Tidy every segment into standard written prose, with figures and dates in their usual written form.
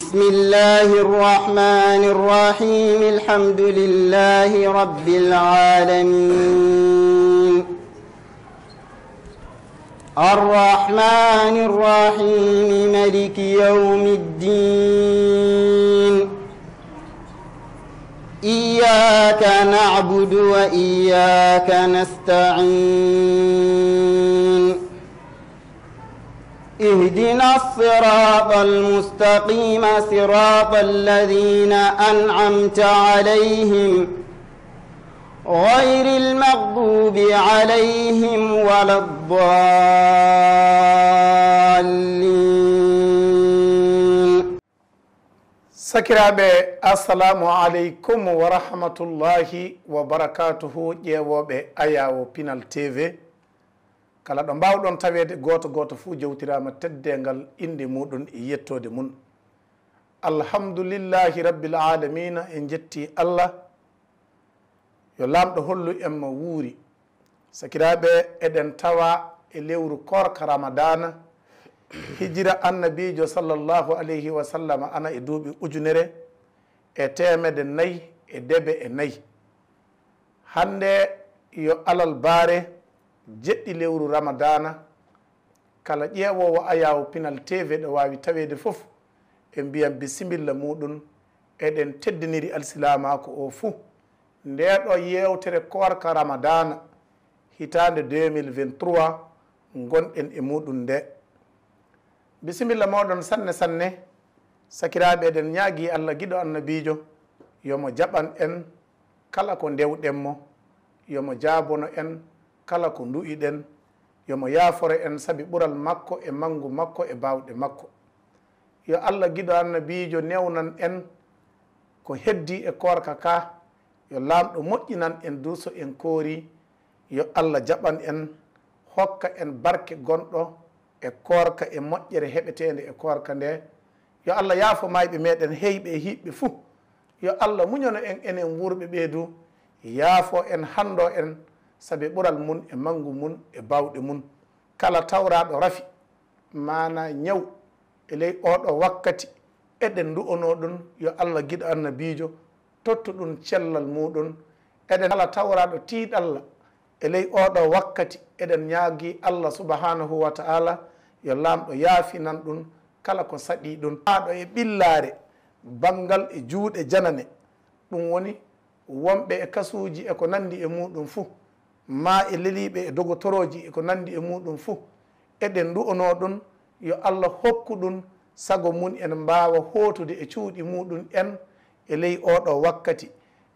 بسم الله الرحمن الرحيم الحمد لله رب العالمين الرحمن الرحيم مالك يوم الدين إياك نعبد وإياك نستعين اهدنا الصراط المستقيم صراط الذين أنعمت عليهم غير المغضوب عليهم ولا الضالين. sakiraaɓe assalamu aleykum wa rahmatullahi wa barakatuhu. ƴeewoɓe ayawo Pinal TV kala ɗo mbawɗon tawede goto goto fuu jewtirama teddengal inde muɗum e yettode mum. alhamdulillahi rabbil alamina, en jetti Allah yo lamɗo hollu en mo wuuri. sakiraɓe eɗen tawa e lewru korka ramadana, hijira annabijo sallllahu alayhi wa sallam ana e duuɓi 1404. hande yo alal baare jeɗɗi lewru ramadana. kala ƴeewowo ayawo Pinal TV ɗo wawi tawede foof en mbiyan bisimilla muɗum. eɗen teddiniri alsilamako o fuu ndeɗo yewtere korka ramadana hitande 2023 gonɗen e muɗum nde. bisimilla moɗon sanne sanne. sakiraɓe eɗen ñaagui Allah guiɗo annabijo yomo jaɓan en kala ko ndewɗenmo, yomo jaabono en kala ko du'iɗen, yomo yaafore en saabi ɓural makko e mangu makko e bawɗe makko. yo Allah guiɗo annabijo newnan en ko heddi e korka ka, yo lamɗo moƴƴinan en duuso en koori. yo Allah jaɓan en hokka en barke gonɗo e korka e moƴƴere heɓetende e korka nde. yo Allah yaafo mayɓe meɗen heyɓe e hiɓɓe fuu. yo Allah muñono en enen wurɓe ɓeedu, yaafo en hando en saabi ɓural mun e mangu mun e bawɗe mun. kala tawraɗo rafi mana ñaw e ley oɗo wakkati eɗen du'ono ɗum, yo Allah guiɗo annabijo tottu ɗum cellal muɗum. eɗen kala tawraɗo tiiɗalla e ley oɗo wakkati eɗen ñaagui Allah subhanahu wa ta'ala yo lamɗo yaafinan ɗum kala ko saɗi ɗum. haɗo e ɓillare bangal e juuɗe janane, ɗum woni wonɓe e kasuji e ko nandi e muɗum fuu, ma e leliɓe e dogotoroji e ko nandi e muɗum fuu. eɗen du'ono ɗum yo Allah hokku ɗum sago mun en mbawa hotude e cuuɗi muɗum en e ley oɗo wakkati.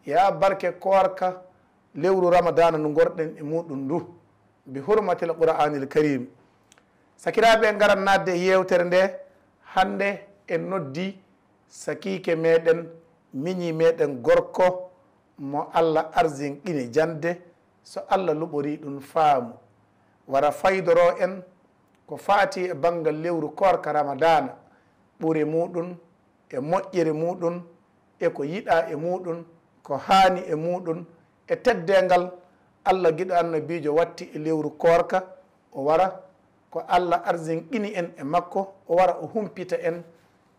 ya barke korka lewru ramadana no gorɗen e muɗum ndu bi hurmatil qur'anil karim. sakiraɓe garan nadde e yewtere nde. hande en noddi sakike meɗen, miñi meɗen gorko mo Allah arzinqini jande, so Allah luɓori ɗum faamu wara faydoro en ko faati e banggal lewru korka ramadana, ɓure muɗum e moƴƴere muɗum e ko yiɗa e muɗum, ko haani e muɗum e teddengal Allah guiɗo annabijo watti e lewru korka. o wara ko Allah arzinqini en e makko, o wara o humpita en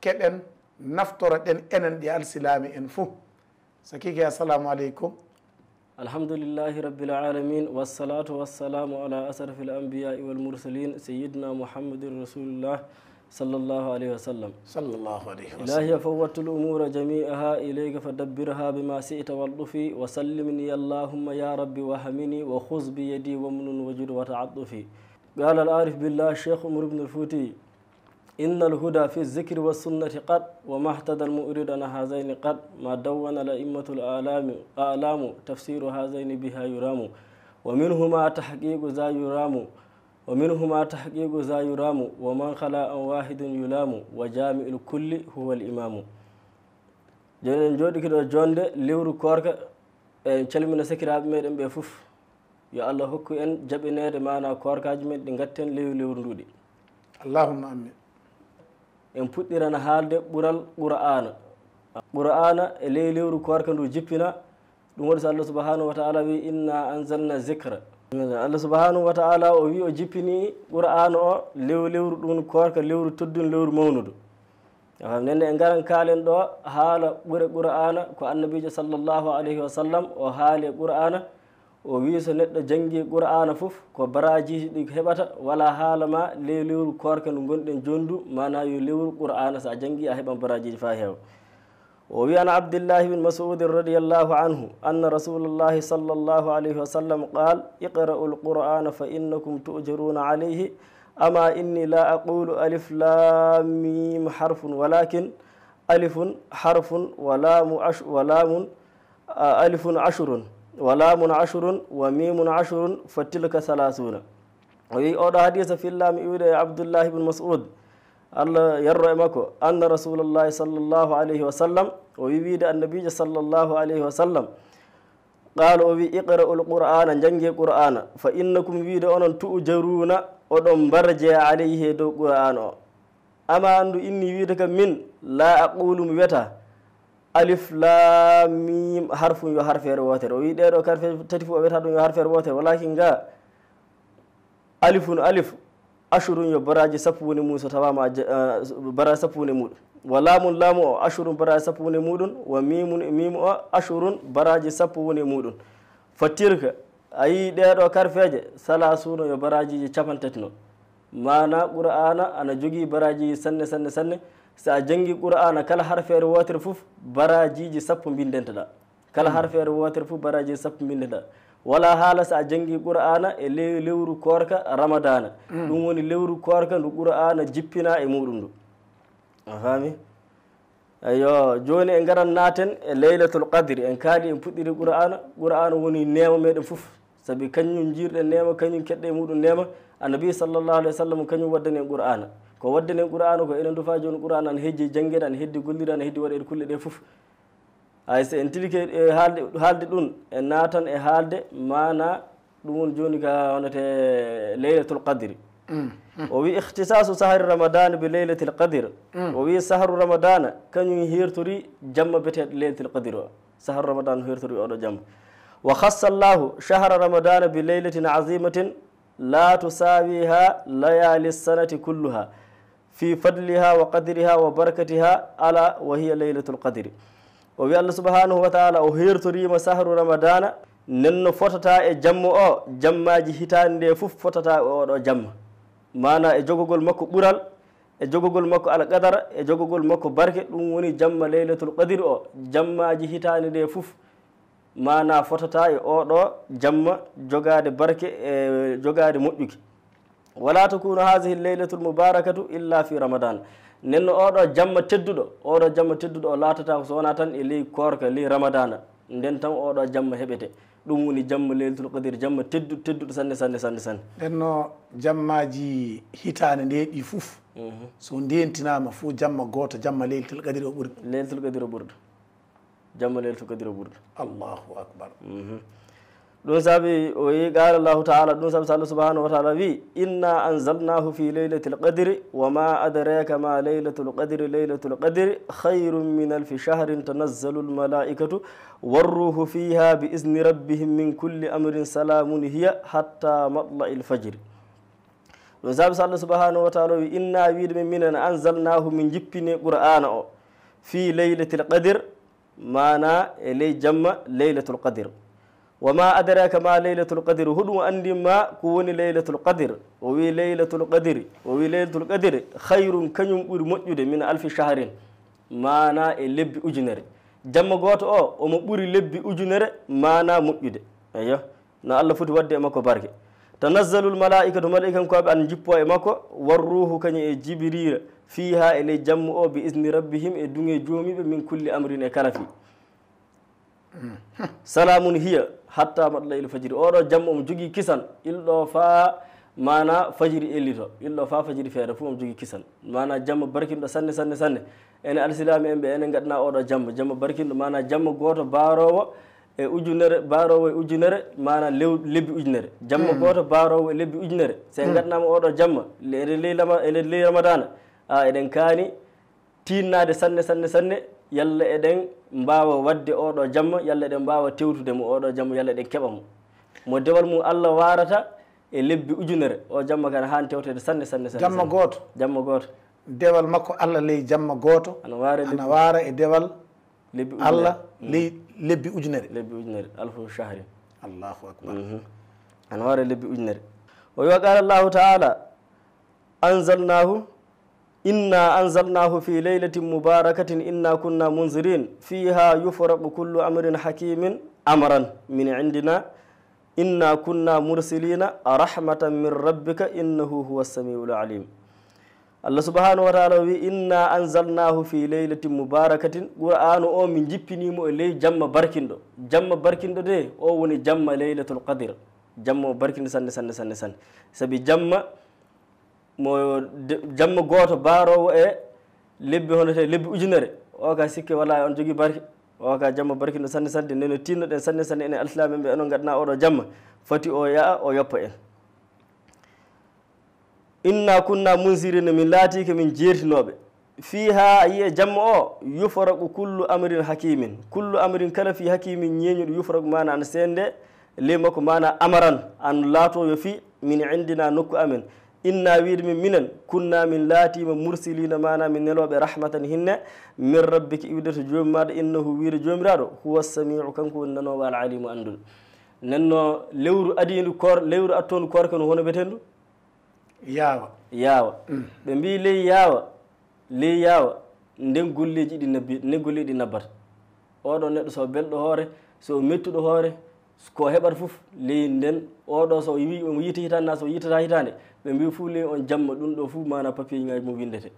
keɓen naftoro ɗen enen ɗi alsilami en fuu. sakike assalamu aleykum. alhamdulillahi rabbil alamin, wassalatu wassalamu ala asrafil anbiyai wal mursalin sayyidina muhammadin rasulillah sallallahu alayhi wa sallam. sallallahu alayhi wa sallam. ilahiya fawwattul umura jami'aha ilayka fadabbirha bima si'ta waldufi wa sallimni allahumma ya rabbi wa hamini wa khuz bi yadi wa mnun wajud wa ta'addufi. قال العارف بالله الشيخ عمر بن الفوتي إن الهدى في الذكر والسنة قد وما اهتدى المؤرد عن هذين قد ما دون الأئمة الأعلام تفسير هذين بها يرام ومنهما تحقيق ذا يرام ومن خلا واحد يلام وجامع الكل هو الإمام. جن جودي كده جونde lewru korka en calmina sakiraaɓe meɗen ɓe fof. yo Allah hokku en jaɓinede mana korkaji men ɗi gatten lewru nduɗi. allahumma amin. en puɗɗirana haalde ɓural qur'ana e ley lewru korka ndu jippina. ɗum waɗi so Allah subhanahu wa ta'ala wi inna anzalna zicra. Allah subhanahu wa ta'ala o wi o jippini qur'ana o lewru ɗum korka lewru toddun lewru mawnudu. nenne en garan kaalen ɗo haala ɓure qur'ana ko annabijo sallllahu alayhi wa sallam o haali qur'ana o wi so neɗɗo janngi qur'ana fof ko barajiji ɗi heɓata wala haala ma ley lewru korka ndu gonɗen jondu mana yo lewru qur'ana sa janngi a heɓan barajiji fa heewa o wi an abdillahi bin masudin radiallahu anhu anna rasulullahi sallllahu alayhi wa sallam qal iqra'u lqur'ana fa innakum tujaruna alayhi ama inni la aqulu alif lam mim harfun walakin alifun harfun walamun alifun ashrun walamun ashrun wa mimun ashrun fa tilka salasuna o wi oɗo hadisa fillami iwde abdoullahi ibne mas'ud allah yerro e makko anna rasulullahi sallllahu alayhi wa sallam o wi wiide annabijo sallllahu alayhi wa sallam qala o wi iqra'u lqur'ana jangge qur'ana fa innakum wiide onon tu'jaruna oɗon barje alayhi e dow qur'an o ama andu inni wiide kam min la aqulu mi wiyata alif lam mim harfum yo harfere wotere o wi ɗeɗo harfe tati fof o wiyata ɗum yo harfere wotere walakin ga alifun alif ashurun yo baraji sappo woni mum so tawama baraji sappo woni muɗum wa lamun laamu o ashurun baraji sappo woni muɗum wa mimun mimu o ashurun baraji sappo woni muɗum fattirka a yi ɗeɗo karfeje salasuna yo barajiji capantati noon mana qur'ana ana jogui barajiji sanne sanne sanne sa jangi qur'ana kala harfere wotere fof barajiji sappo bindenteɗa kala harfere wotere fof barajiji sappo bindeɗa wala haala sa jangi qur'ana e lewru korka ramadana ɗum woni lewru korka ndu qur'ana jippina e muɗum ndu a faami eyo joni e garan naten e laylatul qadri en kaali en puɗɗiri qur'ana woni nema meɗen fof saabi kañum jirɗen nema kañum keɗɗe muɗum nema annabi sallllahu alayhi wa sallam kañum waddani en qur'ana ko waddani en qur'ana ko enen dufa joni qur'ana ana hejji jangguede ana heddi gollide ana heddi waɗede kulle ɗe fof hay so en tilike e haalde ɗum e naatan e haalde mana ɗum woni joni ka wonete laylatul qadri o wi ihtisasu sahari ramadana bi laylatil qadr o wi saharu ramadana kañum hertori jamma beteɗo laylatil qadr o saharu ramadana hertori oɗo jamma wa khassa llahu shahra ramadana bi laylatin azimatin la tusawiha layali sanati kulluha fi fadliha wa qadriha wa barakatiha ala wa hiya laylatul qadri o wi allah subhanahu wa taala o hertorima sahru ramadana nenno fotata e jamma o jammaji hitande nde fof fotata e oɗo jamma mana e jogogol makko ɓural e jogogol makko alqadara e jogogol makko barke ɗum woni jamma laylatul qadri o jammaji hitande nde fof mana fotata e oɗo jamma jogade barke e jogade moƴƴuki wala takunu hadihi laylatul mubarakatu illa fi ramadan nenno oɗo jamma tedduɗo o latata ko so wona tan e ley korka ley ramadana nden tan oɗo jamma heɓete ɗum woni jamma laylatul qadr jamma tedduɗo sanne sanne sanne sanne nden jammaji hitande nde ɗi fof so ndentinama fo jamma goto jamma laylatul qadr o ɓurɗo laylatul qadr o ɓurɗo jamma laylatul qadr o ɓurɗo allahu akbar ɗum saabi o wi qala llahu taala ɗum saabi so allah subhanahu wa taala wi inna anzalnahu fi laylatil qadri wa ma adraka ma laylatul qadri khayrun min alfi shahrin tanazzalu lmalaikatu warruhu fiha bi izni rabbihim min kulli amrin salamun hiya hatta matla'i lfajri ɗum saabi so allah subhanahu wa taala wi inna wiide min minen anzalnahu min jippini qur'ana o fi laylatil qadr mana e ley jamma laylatul qadr wa ma adraka ma laylatul qadr huɗum andima ko woni laylatul qadr o wi laylatul qadr khayrum kañum ɓuuri moƴƴude min alfi shahrin mana e lebbi ujunere jamma goto o omo ɓuuri lebbi ujunere mana moƴƴude eyo no allah foti wadde e makko barke tanazzalul malaikatu malaikan koɓe an jippo e makko warruhu kañum e jibrira fiha e ley jamma o bi isni rabbihim e dunge joomiɓe min kulli amrin e kala fi salamun hiya hatta matla il fajiri oɗo jamma omo jogui kisan ilɗo fa mana fajiri ellito ilɗo fa fajiri feere fof omo jogui kisan mana jamma barkinɗo sanne sanne sanne ene alsilami en ɓe enen gaɗana oɗo jamma barkinɗo mana jamma goto barowo e ujunere mana lebbi ujunere jamma goto barowo e lebbi ujunere so en gaɗanama oɗo jamma eɗen ley ramadana eɗen kaani tinnade sanne sanne sanne yalla eɗen mbawa wadde oɗo jamma yalla eɗen mbawa tewtude mo oɗo jamma yalla eɗen keɓa mo dewal mum allah warata e lebbi ujunere o jamma kana hani tewtede sanne sanne sanne jamma goto dewal makko Allah ley jamma gooto ana waara e dewal lebbi Allah ley lebbi ujunere alfu shahri allahu akbar ana waara lebbi ujunere o wi qala Allahu taala inna anzalnahu fi laylatin mubarakatin inna kunna munzirin fiha yufraqu kullu amrin hakimin amran min indina inna kunna mursilina rahmatan min rabbika innahu huwa samiul alim. Allah subhanahu wa ta'ala wi inna anzalnahu fi laylatin mubarakatin qur'anu o min jippinimo e ley jamma barkindo de o woni jamma laylatul qadr jamma barkindo sanne sabi jamma goto barowo e lebbi honote lebbi ujunere o ka sikke wala on jogi barke o ka jamma barkindo sanne neno tinno den sanne enen alislamen ɓe enon gadna oɗo jamma fati o yaa o yoppa en. inna kunna munsirina min laatike min jeertinoɓe fiha yiye jamma o yufraku kullu amrin hakimin kullu amrin kala fi hakimin ñeñuɗo yufraku mana an sende ley makko mana amaran an laatoyo fi min indina nokku amen inna wiide min minen kunna min laatima mursilina mana min neloɓe rahmatan hinne min rabbiki iwdete joomi maɗa innahu wiide joomiraɗo huwa samiu kanko woni nanowo al alimu andul nenno lewru adindu lewru attondu korka no hono betendu yaawa ɓe mbi ley yaawa nden golleji ɗi nabbata oɗo neɗɗo so belɗo hoore so mettuɗo hoore ko heɓata fof ley nden oɗo so omo yiita hitande na so yiitata hitande ɓe mbi fuu ley on jamma ɗum ɗo fuu mana papier ngaji mum windete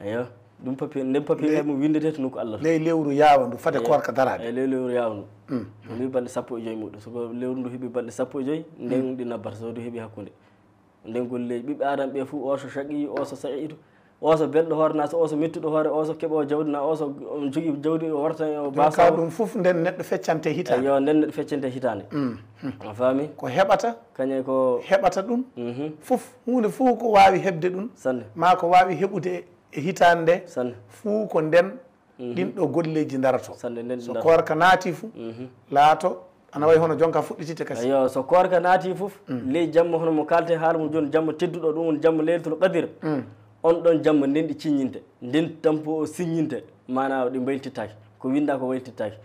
eyo ɗum nden papier ngaji mum windete to nokku Allah ley lewru yaawa ndu fade korka darade ley lewru yaawa ndu ɓe mbi balɗe 15 muɗum soko lewru ndu heeɓi balɗe 15 nden ɗi nabbata so ndu heeɓi hakkude nden golleji ɓiɓɓe adama ɓe fuu o so chaqi o so sa'idu o so belɗo hoore na so o so mettuɗo hoore o so keeɓo jawdi na o so jogui jawdi o warta o basa ɗum fof nden neɗɗo feccante hitande yo nden neɗɗo feccante hitande a faami ko heɓata kañe ko heɓata ɗum fof hunde fuu ko wawi heɓde ɗum sanne ma ko wawi heɓude e hitande nde sanne fuu ko nden ɗin ɗo golleji darato sanne nden so korka naati fuu laato ana wayi hono jonka fuɗɗitite kasi yo so korka naati fof ley jamma hono mo kalte haala mum joni jamma tedduɗo ɗum woni jamma leylatul qadir on ɗon jamma nden ɗi ciññinte nden tampo o siññinte mana ɗi mbaylittaki ko winda ko waylittaki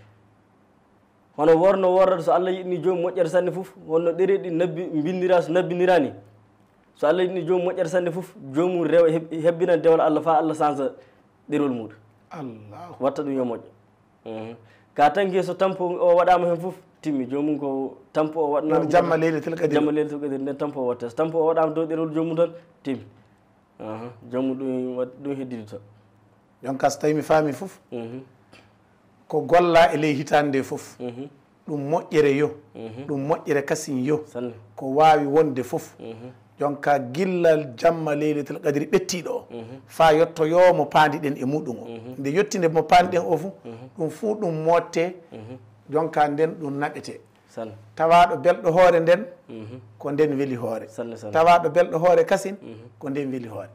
hono worno worrata so Allah yiɗni jomum moƴƴere sanne fof wonno ɗereji ɗi nabbi bindira so nabbinirani so Allah yiɗni jomum moƴƴere sanne fof jomum rewa hebbinan dewal Allah fa Allah sansa ɗerol muɗum Allah watta ɗum yo moƴƴo ka tanki so tampo o waɗama hen fof timmi jomum ko tampo o waɗna jamma leylatul qadir nden tampo o watte so tampo o waɗama dow ɗerol jomum tan timmi jomum ɗum heddidi to jonka so tawi mi faami fof ko golla e ley hitande nde fof ɗum moƴƴere yo ɗum moƴƴere kasin yo ko wawi wonde fof jonka gillal jamma leylatul qadri ɓettiɗo o fa yettoyomo paadiɗen e muɗum o nde yettinde mo paadiɗen o fof ɗum fuu ɗum motte jonka nden ɗum naɓete tawaɗo belɗo hoore nden ko nden weeli hoore tawaɗo belɗo hoore kasin ko nden weeli hoore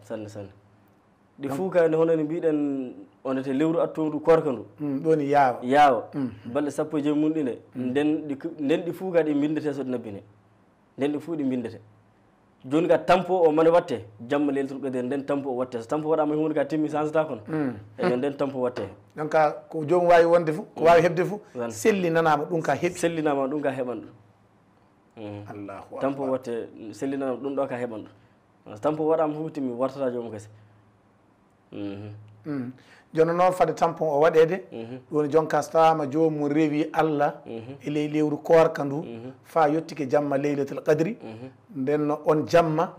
ɗi fuu kani hono no mbiɗen onete lewru attondu korka ndu ɗoni yaawa balɗe 15 mum ɗine nden ɗi fuu ka ɗi bindete so ɗi nabbine nden ɗi fuu ɗi bindete joni ka tampo o mane watte jamma leylatul qadr nden tampo o watte so tampo waɗama hunde ka timmi sansata kono eyo nden tampo watte donc ko jomum wawi wonde fof ko wawi heɓde fof sellinanama ɗum ka heeɓi sellinama ɗum ka heɓan ɗum allahu tampo watte sellinanama ɗum ɗo ka heɓan ɗum so tampo waɗama fof timmi wartata jomum kese jono noon fade tampon o waɗede ɗum jonka so tawama jomum rewi Allah e ley lewru korka ndu fa yettike jamma leylatul qadri ndenno on jamma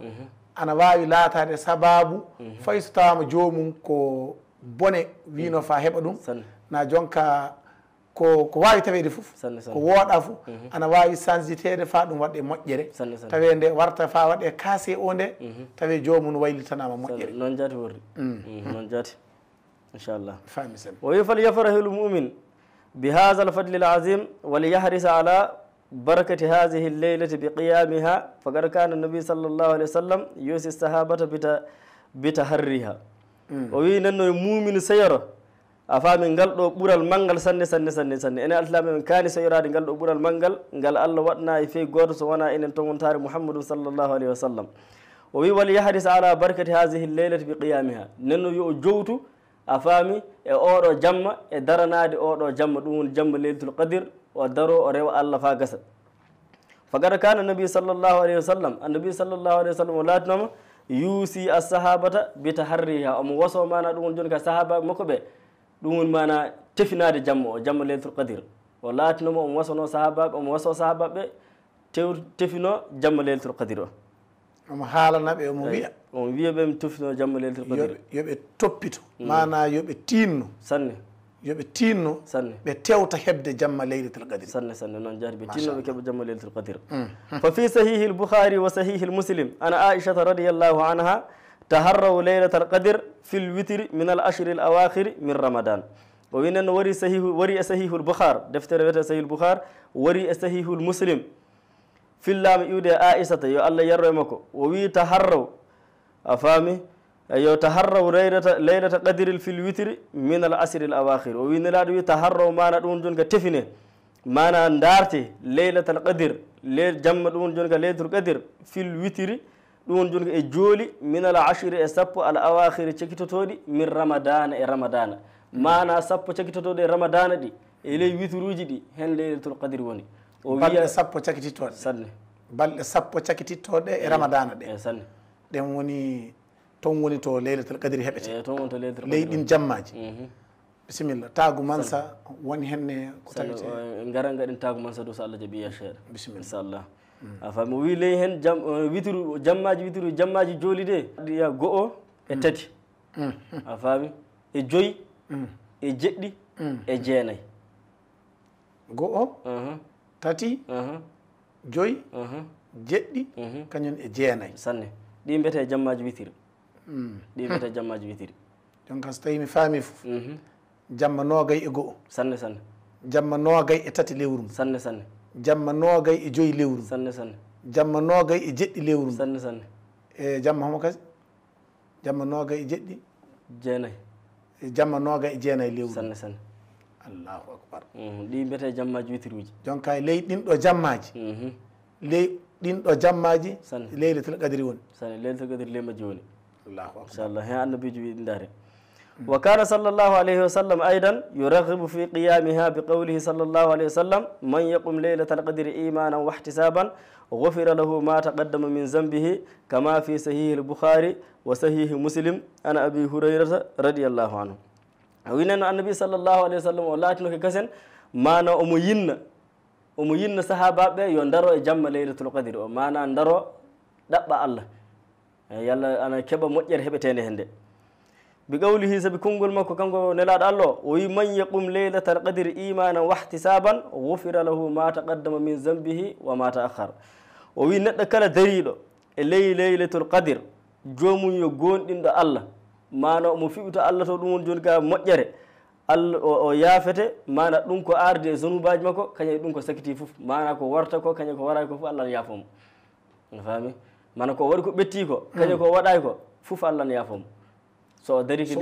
ana wawi laatade sababu fay so tawama jomum ko bone wino fa heɓa ɗum na jonka ko wawi tawede fof ko wooɗa fof ana wawi changitede fa ɗum waɗe moƴƴere tawe nde warta fa waɗe kaase o nde tawe jomum waylitanama moƴƴere noon jaati worri noon jaati inchallah fami sen o wi falyafrahu lmumin bihadha alfadli alazim waliyahris ala barakati hadihi alleylati biqiyamiha faqad kana nabi sallllahu alih wa sallam yusi sahabata bitaharriha o wi nanno mumin seyoro a faami ngal ɗo ɓural manngal sanne enen altlami men kaani seyorade ngal ɗo ɓural manngal ngal Allah waɗna e fey goto so wona enen togontare mouhammadou sallllahu alayhi wa sallam o wi wal yahris ala barkati hadihi lleylati bi qiyamiha nenno yo jowtu a faami e oɗo jamma e daranade oɗo jamma ɗum woni jamma leylatul qadir o daro o rewa Allah fa gasa faqad kana nabi sallllahu alayhi wa sallam annabi sallllahu alayhi wa sallam o laatinoma yuusi assahabata bi taharriha omo woso mana ɗum woni joni ka sahaba makko ɓe ɗum woni mana tefinade jamma o jamma leylatul qadir o laatinoma omo wasono sahabaɓe omo waso sahabaɓe tefino jamma leylatul qadir o omo haalanaɓe omo wiya omo wiya ɓe mi tefino jamma leylatul qadir yoɓe toppito mana yoɓe tinno sanne yoɓe tinno sanne ɓe tewta hebde jamma leylatul qadir sanne sanne noon jaati ɓe tinno ɓe keɓa jamma leylatul qadir fa fi sahihi lboukhari wa sahihi lmuslim ana aishata radiallahu anha taharraw leylata alqadir fi lwitri min al ashri l awakhiri min ramadan o wi nen wari e sahihu lboukhar deftere wiyete sahihu lboukhar wari e sahihu lmuslim fillama iwde e aissata yo Allah yerro e makko o wi taharraw a faami yo taharraw leylata qadiril fil witri min al asri l awakhir o wi nelaɗo wi taharraw mana ɗum joni ka tefine mana darte leylatal qadir jamma ɗum woni joni ka leylatul qadir fil witri ɗum woni joni ka e jooli min al ashri e sappo al awakhiri cekitotoɗi min ramadana e ramadana mana sappo cekitotoɗi e ramadana ɗi e ley witruji ɗi hen leylatul qadir woni o balɗe sappo cakitittoɗe sanne balɗe sappo cakitittoɗe e ramadana ɗe sanne ɗen woni toon woni to leylatul qadiri heɓete toon woni to leylatul ley ɗin jammaji bisimilla taagu mansa woni henne ko tawite gara gaɗen taagu mansa dow so Allah jaaɓi yeccere bisimilla inchallah a faami o wi ley hen witru jammaji jooli de ɗiya go'o e tati a faami e joyi e jeɗɗi e jeenayyi go'o tati joyi jeɗɗi kañum e jeenayyi sanne ɗi mbiyete jammaji witiri ɗi mbiyete jammaji witiri donc so tawi mi faami fof jamma noogay e go'o sanne sanne jamma noogay e tati lewru mum sanne sanne jamma noogay e joyi lewru mum sanne sanne jamma noogay e jeɗɗi lewru mum sanne sanne e jamma homo kasi jamma noogay e jeɗɗi jeenayyi jamma noogay e jeenayyi lewru sanne sanne allahu akbar ɗi mbiyete jammaji witiruji donc ley ɗin ɗo jammaji ley ɗin ɗo jammaji leylatul qadri woni sanne leylatul qadri ley majji woni allahu akbar inchallah hen annabijo wi ɗi daare wa kana sallllahu alayhi wa sallam aidan yuraghibu fi qiyamiha bi qawlihi sallllahu alayhi wa sallam man yaqum leylata alqadri imanan wa ihtisaban gufira lahu ma taqaddama min zambihi kama fi sahihi lboukhari wa sahihi muslim an abi hurayrata radiallahu anhu wineno annabi sallllahu alayhi wa sallam o laatinoke gasen mana omo yinna sahabaɓe yo daro e jamma leylatul qadri o mana daro ɗaɓɓa Allah yalla ana keeɓa moƴƴere heɓetede hen nde bi qawlihi sabi konngol makko kanko nelaɗo Allah o wi man yaqum leylatal qadri imanan wa ihtisaban gufira lahu ma taqaddama min zambihi wa ma ta'akhkhar o wi neɗɗo kala dariɗo e ley leylatul qadir jomum yo gonɗinɗo Allah mana omo fiɓito Allah to ɗum woni joni ka moƴƴere Allah o yaafete mana ɗum ko arde e zonubaji makko kañum ɗum ko sakiti foof mana ko warta ko kañum ko waɗaki ko foof Allah ne yaafomo a faami mana ko waɗi ko ɓetti ko kañum ko waɗaki ko foof Allah ne yaafomo so dariki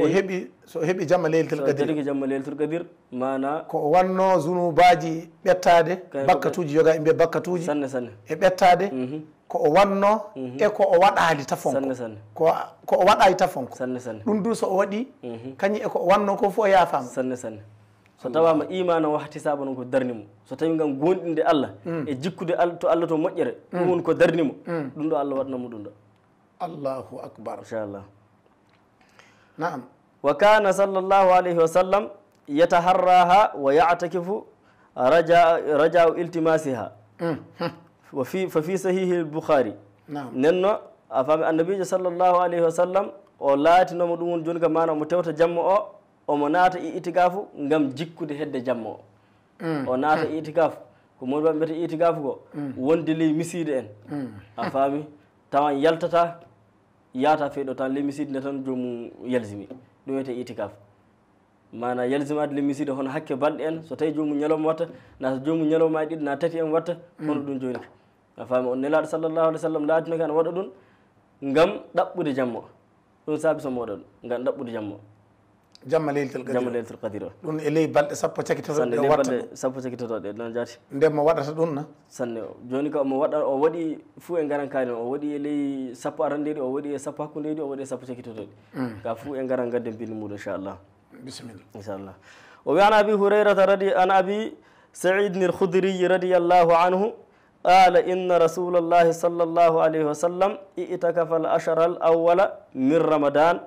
so heeɓi jamma leylatul qadir dariki jamma leylatul qadir mana ko wanno zunubaji ɓettade bakkatuji yoga mbiya bakkatuji sanne sanne e ɓettade ko o wanno e ko o waɗali tafonko sanne sanne ko o waɗali tafonko sanne sanne ɗum du so o waɗi kañum e ko o wanno ko fof o yaafama sanne sanne so tawama imana wahti saba noon ko darnimo so tawi gam gonɗinde Allah e jikkude to Allah to moƴƴere ɗum woni ko darnimo ɗum ɗo Allah waɗnamo ɗum ɗo allahu akbar inchallah naam wa kana sallllahu alayhi wa sallam yataharraha wa yatakifu rajau iltimasiha fa fi sahihi lboukhari nenno a faami annabijo sallllahu alayhi wa sallam o laatinomo ɗum woni joni ka mana omo tewta jamma o omo naata itikafu gam jikkude hedde jamma o o naata itikafu ko moni ɓe mbiyata itikafu ko wonde ley miside en a faami tawan yaltata yaata feeɗo tan ley miside nde tan jomum yalsimi ɗum wiyete itikafu mana yalsimade ley miside hono hakke balɗe en so tawi jomum ñalawma watta na so jomum ñalawma ɗiɗi na tati en watta hono ɗum joni ka a faami on nelaɗo sallllahu alih w sallam laatinoke ana waɗa ɗum gam ɗaɓɓude jamma o ɗum saabi somo waɗa ɗum gam ɗaɓɓude jamma o jamma leylatul qadr jamma leylatul qadr o ɗum e ley balɗe sappo cakitotoɗe ley watta balɗe sappo cakitotoɗe ɗon jaati ndemmo waɗata ɗum na sanne joni ka omo waɗa o waɗi fuu e garan kaani o waɗi e ley sappo arandeɗi o waɗi e sappo hakkudeɗi o waɗi e sappo cakitotoɗi ka fuu e garan gadden bindi muɗum inchallah bisimilla inchallah o wi an abi hurayrata an abi saidin alkhudriyi radiallahu anhu قال إن رسول الله صلى الله عليه وسلم اعتكف الأشهر الأول من رمضان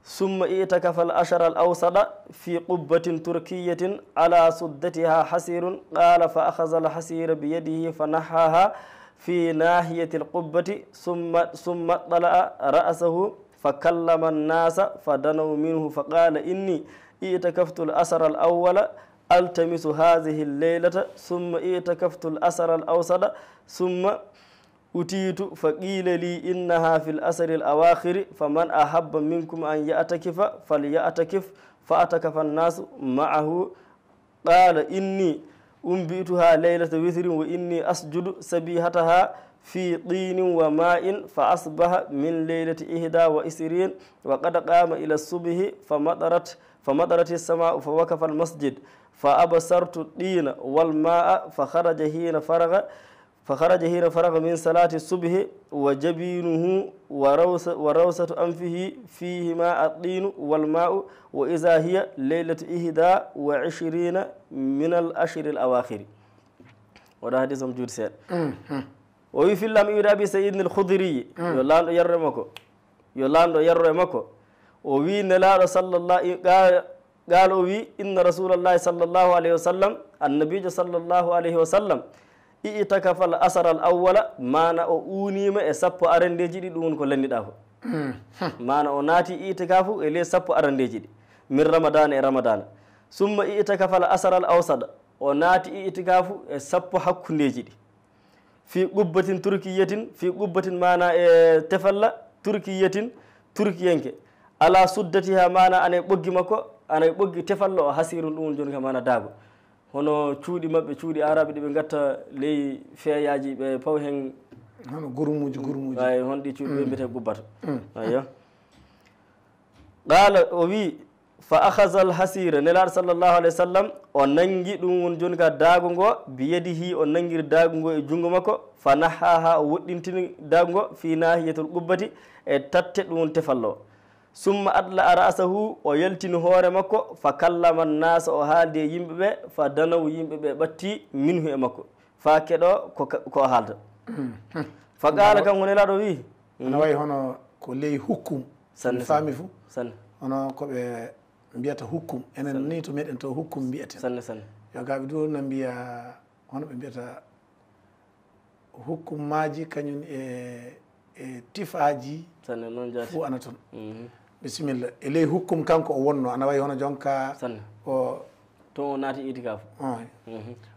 ثم اعتكف الأشهر الأوسط في قبة تركية على سدتها حسير قال فأخذ الحسير بيده فنحاها في ناحية القبة ثم طلع رأسه فكلم الناس فدنوا منه فقال إني اعتكفت الأشهر الأول التمس هذه الليلة ثم اعتكفت الأسر الأوسط ثم أتيت فقيل لي إنها في الأسر الأواخر فمن أحب منكم أن يعتكف فليعتكف فاعتكف الناس معه قال إني أنبئتها ليلة وتر وإني أسجد سبيحتها في طين وماء فأصبح من ليلة 21 وقد قام إلى الصبح فمطرت السماء فوقف المسجد فأبصرت الطين والماء فخرج حين فرغ من صلاة الصبح وجبينه وروسة أنفه فيهما الطين والماء وإذا هي ليلة 21 من الأشهر الأواخر وده حديث موجود سيد وفي فيلم أبي سعيد الخدري يلاندو يرمكو وفي نلال صلى الله قال وي إن رسول الله صلى الله عليه وسلم النبي صلى الله عليه وسلم اعتكف الأسر الأول ما نأونيما سبو أرندجي دون كلني دافو ما نأوناتي اعتكافو إلي سبو أرندجي من رمضان ثم اعتكف الأسر الأوسط وناتي اعتكافو سبو حكندجي في قبة تركية في قبة مانا تفلا تركية على سدتها مانا أنا بوجي مكو أنا بوجي تفلا حسير دون جون كمانا داغو hono cuuɗi maɓɓe cuuɗi araɓe ɗi ɓe gatta ley feeyaji ɓe paw hen hono gurumuji ay hon ɗi cuuɗi ɓe mbiyete gubbata ayo qala o wi fa ahaza al hasira nelaɗo sallllahu alayhi wa sallam o nangi ɗum won joni ka daago ngo biyadihi o nangiri daago ngo e junngo makko fa nahaha o woɗɗintini daago ngo fi nahiyatul qubbati e tatte ɗum won tefallo summa adla a rasahu o yaltini hoore makko fa kallama nasa o haaldi e yimɓeɓe fa danaw yimɓeɓe ɓatti minhu e makko fa keɗo ko haalda fa qala kanko nelaɗo wi ana wayi hono ko ley hukkum sanne faami fo sanne hono koɓe mbiyata hukkum enen ni to meɗen to hukkum mbiyeten sanne sanne yogaɓe du no mbiya hono ɓe mbiyata hukkum maji kañum e tifaji sanne noon jaati fo ana toon bisimilla e ley hukkum kanko o wonno ana wayi hono jonka sanne o to o naati itikafu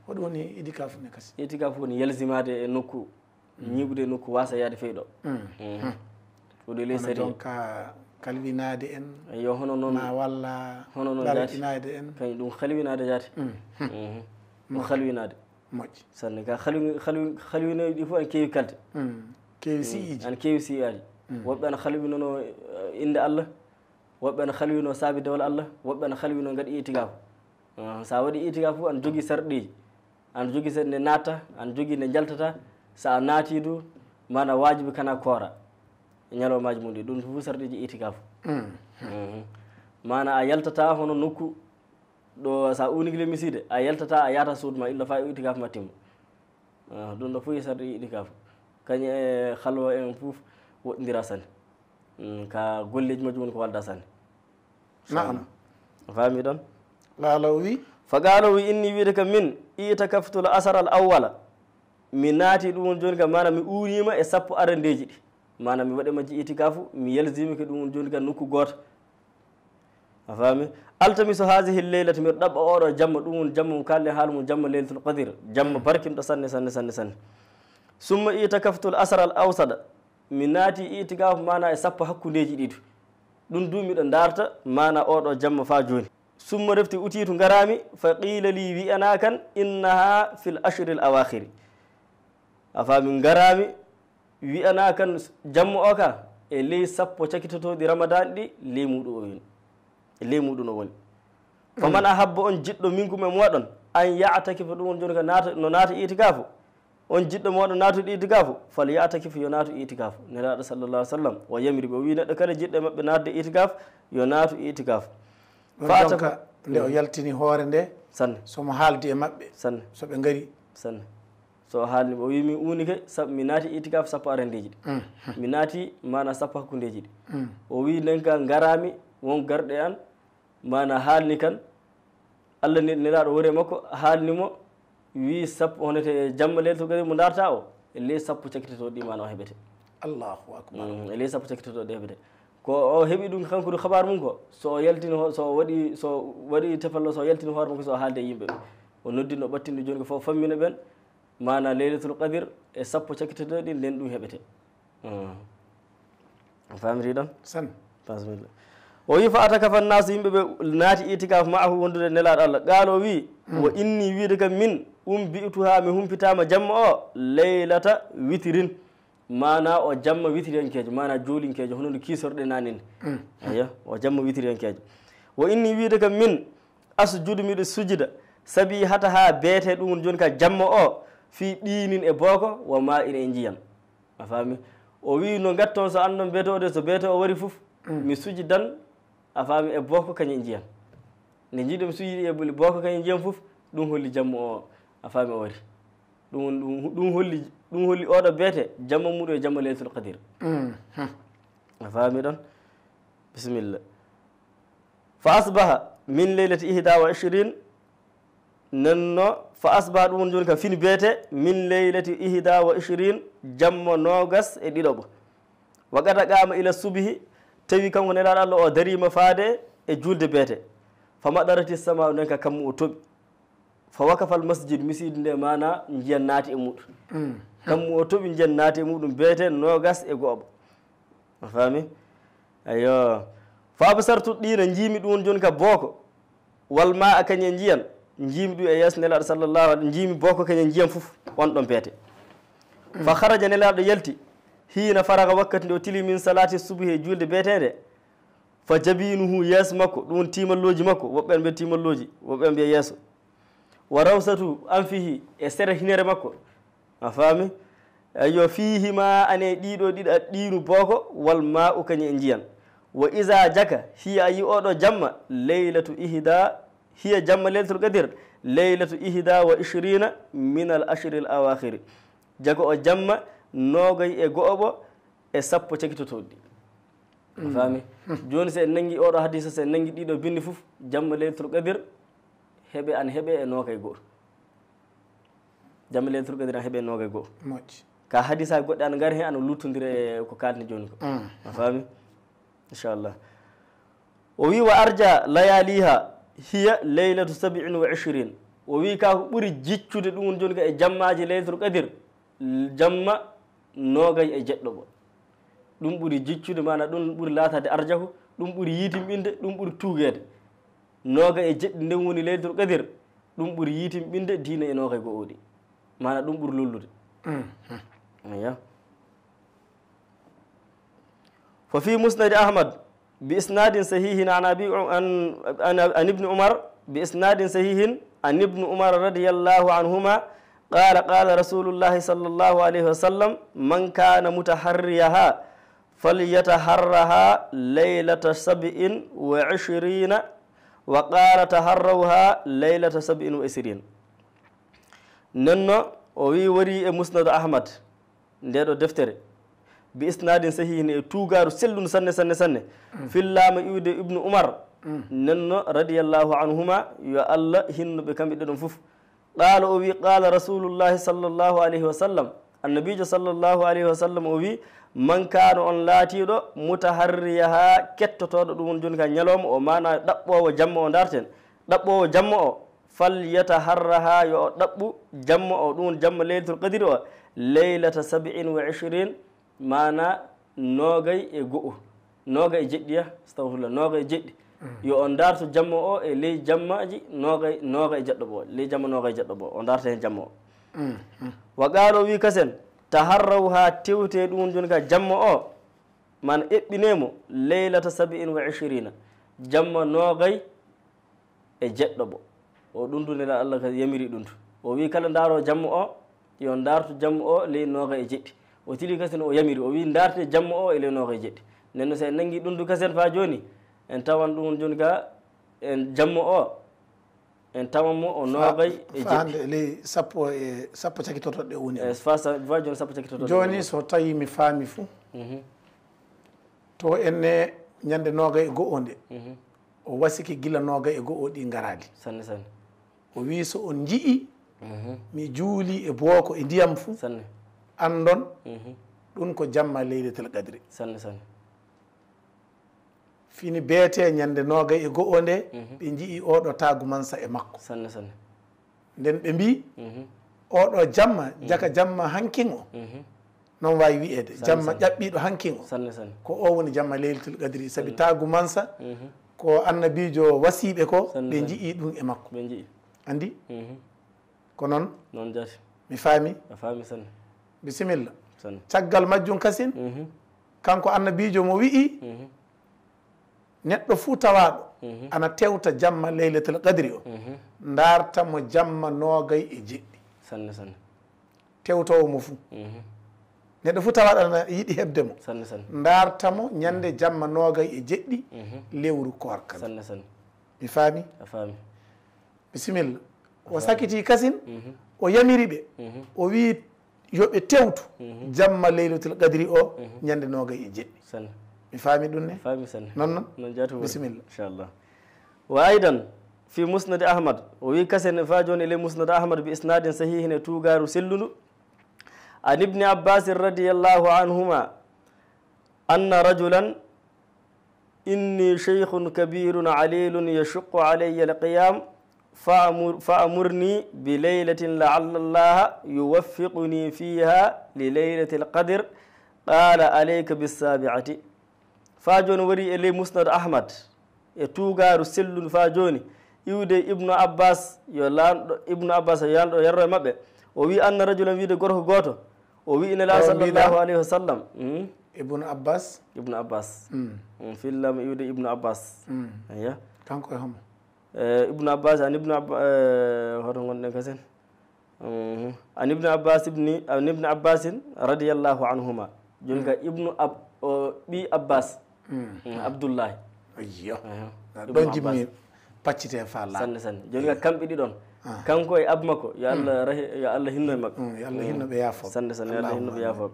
hoɗum woni itikafu ne kasi itikafu woni yalsimade e nokku ñiɓude nokku wasa yaade feyɗo ɗuɗo ley sari jonka kalwinade en yo hono noon ma walla hono noon jaati ɗaɗinade en kañum ɗum halwinade jaati ɗum halwinade moƴƴi sanne ka halwinoji ɗi fof en keewi kalde keewi siiji ana keewi siyaji woɓɓe ana halwinono inde Allah woɓɓe ana halwino saabi dewle Allah woɓɓe ana halwino gaɗi itikafu sa waɗi itikafu ana jogui sarɗiji ana jogui nde natta ana jogui nde jaltata sa naati du mana wajibi kana koora e ñalomaji mum ɗi ɗum fof sarɗiji itikafu mana a yaltata hono nokku ɗo sa unigile miside a yaltata a yata suudu ma illa fa itikafu ma timma ɗum ɗo fof sarɗiji itikafu kañum e halwa en fof woɗɗodira sanne ka golleji majjum woni ko walda sanne naam faami ɗon qaala wi fa qaala wi inni wiide kam min itakaftul asara al awwala mi naati ɗum won joni kam mana mi uurima e sappo arandeji ɗi mana mi waɗe majji itikafu mi yalzimike ɗum won joni kam nokku goto a faami altamiso hasihi leylata mbiɗo ɗaɓɓa oɗo jamma ɗum won jamma mo kalli haala mum jamma leylatul qadir jamma barkinɗo sanne sanne sanne sanne summa itakaftul asara al awsada mi naati itikafu mana e sappo hakkudeji ɗiɗi ɗum du miɗo darta mana oɗo jamma fa joni summa refti utitu garami fa qila li wiyana kan innaha fil ashri l awakhiri a faami garami wiyana kan jamma o ka e ley sappo cakitotoɗi ramadan ɗi ley muɗum o wini ley muɗum o woni faman ahabba on jiɗɗo minkum e moɗon an yatakifa ɗum on joni ka no naata itikafu on jiɗɗo moɗon natude itikafu fal yatakifa yo naatu itikafu nelaɗo sallallah alih w sallam o yamiri ɓe o wi neɗɗo kala jiɗɗo e maɓɓe natde itikafu yo naatu itikafu donc nde o yaltini hoore nde sanne somo haaldi e maɓɓe sanne soɓe ngari sanne so haalni o wi min unike saabu mi naati itikafu sappo arandeji ɗi mi naati mana sappo hakkudeji ɗi o wi nden ka garami won garɗe an mana haalni kan allah nelaɗo wori makko haalnimo wi sappo honete jamma leylatul qadr mo darta o e ley sappo cakkitoto ɗi mana o heɓete allahu akbar e ley sappo cakkitoto ɗi heɓete ko o heeɓi ɗum kanko ɗum habaru mum ko so yaltini so waɗi tefallo so yaltini hoore makko so haalde e yimɓe ɓe o noddino ɓattinɗo joni ko fof fammina ɓen mana leylatul qadr e sappo cakkitoto ɗi nden ɗum heɓete famiri ɗon san bismillah o wi fa atakafa nnasu yimɓe ɓe naati itikaf maahu wondude nelaɗo allah qaalo wi wo inni wiide kam min bi'tuha mi humpitama jamma o leylata witirin mana o jamma witiriyankejo mana joolinkejo hono no kiisorɗe nanine eyo o jamma witiriyankejo wo inni wiide kam min asjudu miɗo sujida saabi hata ha beete ɗum joni ka jamma o fi ɗinin e booko wo ma ina e jiyan a faami o wi no gatton so andon beete o de so beete o wari foof mi sujidan a faami e booko kañum jiyan nde jiiɗo mi sujiɗi e ɓoli booko kañum jiyan foof ɗum holli jamma o a faami o wari ɗum holli oɗo beete jamma muɗum e jamma leylatul qadir a faami ɗon bisimilla fa asbaha min leylati ihda wa ishrin nenno fa asbaha ɗum joni kam fini beete min leylati ihda wa ishrin jamma nogas e ɗiɗoɓo wa qada qama ila subihi tawi kanko nelaɗo allah o darima faade e julde beete fa maɗarati sama nden ka kammu o toɓi fa wakafal masjid miside nde mana jiyan naati e muɗum kammu o toɓi jiyan naati e muɗum beete nogas e goɓo a faami ayo fa absartu ɗina jiimi ɗum joni ka booko wal ma a kañe jiyan jiimi ɗum e yeeso nelaɗo sallllahu alih jiimi booko kañe jiyan foof on ɗon beete fa haraja nelaɗo yalti hiina faraga wakkati nde o tili min salati subuhi e julde beetede fa jabinuhu yeeso makko ɗum timalloji makko woɓɓe mbiya timalloji woɓɓe mbiya yeeso wa rawsatu anfihi e sere hinere makko a faami ayo fihima ane ɗiɗo ɗiɗa ɗinu booko wal ma u kañi e jiyan wa isa jaka hiya a yi oɗo jamma leylatu ihda hiya jamma leylatul qadir leylatu ihda wa ishrina min al ashri l awahiri jago o jamma noogay e go'oɓo e sappo cakkitotoɗi a faami joni so en nangi oɗo hadisa so en nangi ɗiɗo bindi foof jamma leylatul qadir heɓe an heeɓe e noogay goto jamma leylatul qadir an heeɓe e noogay goto moƴƴi ka hadisa goɗɗe ana gaari hen ana luttodira e ko kalni joni ko a faami inchallah o wi wa arja layaliha hiya leylatu 27 o wi ka ko ɓuuri jiccude ɗum joni ka e jammaji leylatul qadir jamma noogay e jeɗɗoɓo ɗum ɓuuri jiccude mana ɗum ɓuuri latade arjahu ɗum ɓuuri yitimɓinde ɗum ɓuuri tuugede noogay e jeɗɗi nden woni leylatul qadir ɗum ɓuuri yitimɓinde diina e noogay go oɗi mana ɗum ɓuuri lollude aya fa fi musnadi ahmad bi isnadin sahihin an ibni umar bi isnadin sahihin an ibni umar radiallahu anhuma qala qala rasulullahi sallllahu alayhi wa sallam man kana mutaharriyaha falyataharraha leylata 27 wa qala taharrawha leylata 27 nenno o wi wari e musnadu ahmad ndeɗo deftere bi isnadin sahihin e tugaru selludu sanne sanne sanne fillama iwde ibnu umar nenno radiallahu anhuma yo allah hinnuɓe kamɓe ɗeɗon foof qala o wi qala rasulullahi sallllahu alayhi wa sallam annabijo sallllahu alayhi wa sallam o wi man kana on laatiɗo mutaharriyaha kettotoɗo ɗum joni ka ñalawma o mana ɗaɓɓowo jamma o darten ɗaɓɓowo jamma o falyataharraha yo o ɗaɓɓu jamma o ɗum jamma leylatul qadir o leylata 27 mana noogay e go'o noogay e jeɗɗiya astahfirullah noogay e jeɗɗi yo on darto jamma o e ley jammaji noogay e jeɗɗo ɓo ley jamma noogay e jeɗɗo ɓo on darta hen jamma o wa qaalo wi kasen taharraw ha tewte ɗum joni ka jamma o mana eɓɓinemo leylata 27 jamma noogay e jeɗɗo o ɗum du nela Allah ka yamiri ɗum tu o wi kala ndaaro jamma o yo ndartu jamma o ley noogay e jeɗɗi o tili kasen o yamiri o wi ndarte jamma o e ley noogay e jeɗɗi nden noon so en nangi ɗum du kasen fa joni en tawan ɗum joni ka en jamma o en tawanmo o noogay e jeɗɗi ley sappo cakitotoɗe woni fa joni sappo cakitotoɗe joni so tawi mi faami fuu to enne ñande noogay e go'o nde o wasiki gila noogay e go'o ɗi garali sanne sanne o wi so on jii mi juuli e booko e ndiyam fuu sanne andon ɗum ko jamma leylatul qadri sanne sanne fini beete ñande noogay e go'o nde ɓe jii oɗo taagu mansa e makko sanne sanne nden ɓe mbi oɗo jamma jaka jamma hankin o noon wawi wiyede jamma ƴaɓɓiɗo hankin o sanne sanne ko o woni jamma leylatul qadri saabi taagu mansa ko annabijo wasiɓe ko ɓe jii ɗum e makko ɓe jii andi ko noon noon jati mi faami a faami sanne bisimilla sanne caggal majjum kasin kanko annabijo mo wi'i neɗɗo fuu tawaɗo ana tewta jamma leylatul qadri o dartamo jamma noogay e jeɗɗi sanne sanne tewtowo mo fuu neɗɗo fuu tawaɗo ana yiɗi hebde mo sanne sanne dartamo ñande jamma noogay e jeɗɗi lewru korka sanne sanne mi faami a faami bisimilla o sakiti kasin o yamiri ɓe o wi yoɓe tewtu jamma leylatul qadri o ñande noogay e jeɗɗi sanne mi faami ɗum ne faami sanne noon noon noon jati bisimilla inchallah wa aidan fi musnad ahmad o wi kasen fa joni ele musnad ahmad bi isnadin sahihin e tugaru sellundu an ibni abbasin radiallahu anhuma anna rajulan inni cheikhun kabirun alilun yashuqu alayya alqiyam فأمرني بليلة لعل الله يوفقني فيها لليلة القدر قال عليك بالسابعة فاجون وري إلي مسند أحمد يتوغار سلون فاجوني يودي ابن عباس ابن عباس يرى مبه ووي أن رجلا ويدي غره غوتو ووي إن الله صلى الله عليه وسلم ابن عباس في الله يودي ابن عباس أيه كان كوي هم ابن عباس عن ابن كسن عن ابن عباس رضي الله عنهما جونك ابن بي عباس عبد الله ايyo don jimmi paccite fa la san jonga kambe di don kanko e abmako ya Allah hinno makko ya Allah hinno be yafo san ya Allah hinno be yafo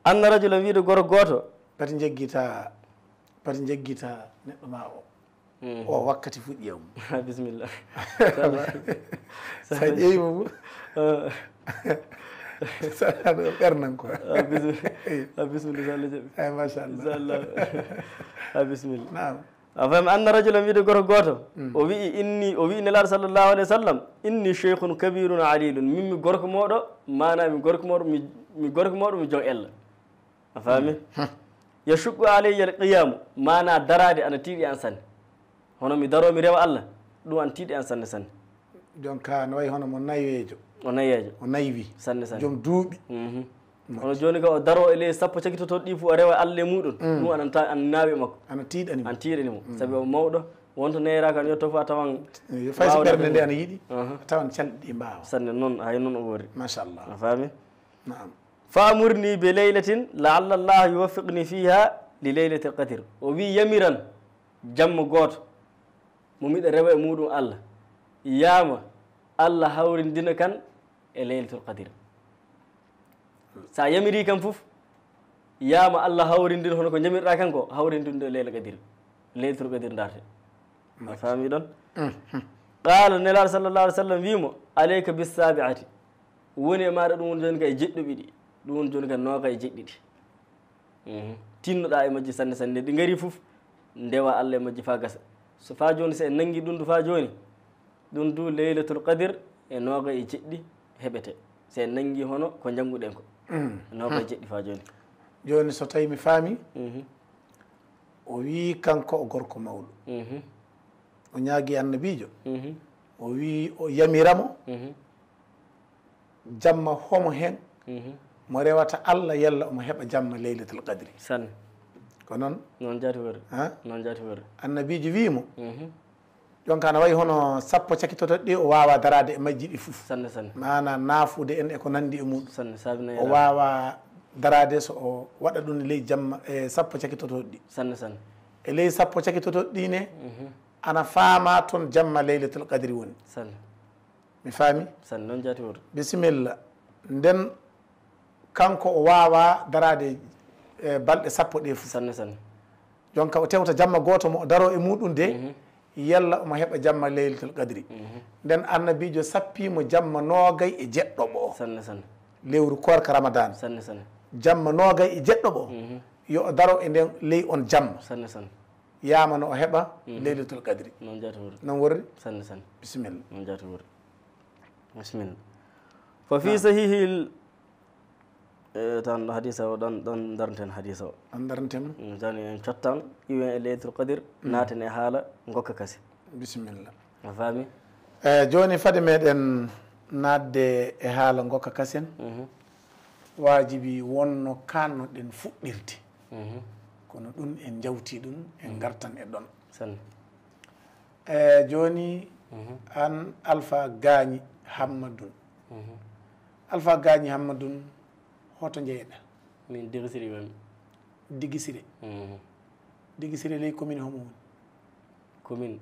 anna rajulan wiide goro goto pati jeggita neddo ma o wakkati fuɗɗi yam bisimilla sa ƴeewi mo saɗo ɓernan ko bisimilla so Allah jaɓi ey machallah bisimilla nam a fami anna rajulan wiide goto goto o wi nelaɗo sallllahu alayhi wa sallam inni cheikhun kabirun alilun min mi gorko moɗo mana mi gorko moɗo mi jon ella a fami yashuqu alayya alqiyamu mana darade ana tiiɗi an sanne hono mi daro mi rewa Allah ɗum an tiiɗi an sanne sanne jonka no wayi hono mo nayejo o naywi sanne joom duuɓi hono joni ka o daro e ley sappo cakitotoɗo ɗi fo o rewa Allah e muɗum ɗum an naawi makko ana tiiɗanimo saabi o mawɗo wonto neyra kan yetto fo a tawan fay so ɓerde nde ana yiiɗi a tawan calɗi ɗi mbawa sanne noon hay noon o woori machallah a faami naam fa amurni be leylatin laalla llah yuwaffiqni fiha li leylati l qadir o wi yamiran jamma gooto mo miɗa rewa e muɗum Allah yama Allah hawrindina kan e leylatul qadir sa yamiri kam fof yama Allah hawrindina hono ko jamirɗa kan ko hawrindinde leylatul qadir darte a faami ɗon qala nelaɗo sallllahu alih w sallam wimo aleyka bisabiati woni e maɗa ɗum woni joni ka e jeɗɗuɓi ɗi ɗum woni joni ka nooka e jeɗɗiɗi tinnoɗa e majji sanne sanne ɗi gaari fof ndewa Allah e majji fa gasa so fa joni so en nangi ɗum du fa joni ɗum du leylatul qadir e nooga e jeɗɗi heɓete so en nangi hono ko jannguɗen ko nooga e jeɗɗi fa joni joni so tawi mi faami o wi kanko o gorko mawɗo o ñaagui annabijo o wi o yamiramo jamma homo hen mo rewata Allah yalla omo heɓa jamma leylatul qadri sanne ko noon noon jaati worde ha noon jaati worde annabijo wiimo jonka ana wayi hono sappo cakkitotoɗe ɗi o wawa darade e majji ɗi fof sanne sanne mana naafude en eko nandi e muɗum sanne saabina o wawa darade so o waɗa ɗum e ley jamma e sappo cakkitotoɗe ɗi sanne sanne e ley sappo cakkitotoɗe ɗi ne ana faama toon jamma leylatul qadri woni sanne mi faami sanne noon jaati worde bisimilla nden kanko o wawa darade e balɗe sappo ɗe fof sanne sanne jonka o tewta jamma goto mo o daro e muɗum de yalla omo heɓa jamma leylatul qadri nden annabijo sappimo jamma noogay e jeɗɗo ɓo sanne sanne lewru korka ramadan sanne sanne jamma noogay e jeɗɗo ɓo yo o daro e nden ley on jamma sanne sanne yamano o heɓa leylatul qadri noon jaati worde non worri sanne sanne bisimilla noon jaati worde bisimilla fa fi sahihil tan hadisa o ɗon darnten hadisa o ɗon darntema jani en cottan iwen e leylatul qadir naaten e haala gokka kase bisimilla a faami joni fade meɗen nadde e haala gokka kasen wajibi wonno kannoɗen fuɗɗirde kono ɗum en jawti ɗum en gartan e ɗon sanne joni an Alpha Gagny Hammadoune Alpha Gagny Hammadoune hoto jeyɗa min Digisiri woni Digisire Digisire ley commune homo woni commune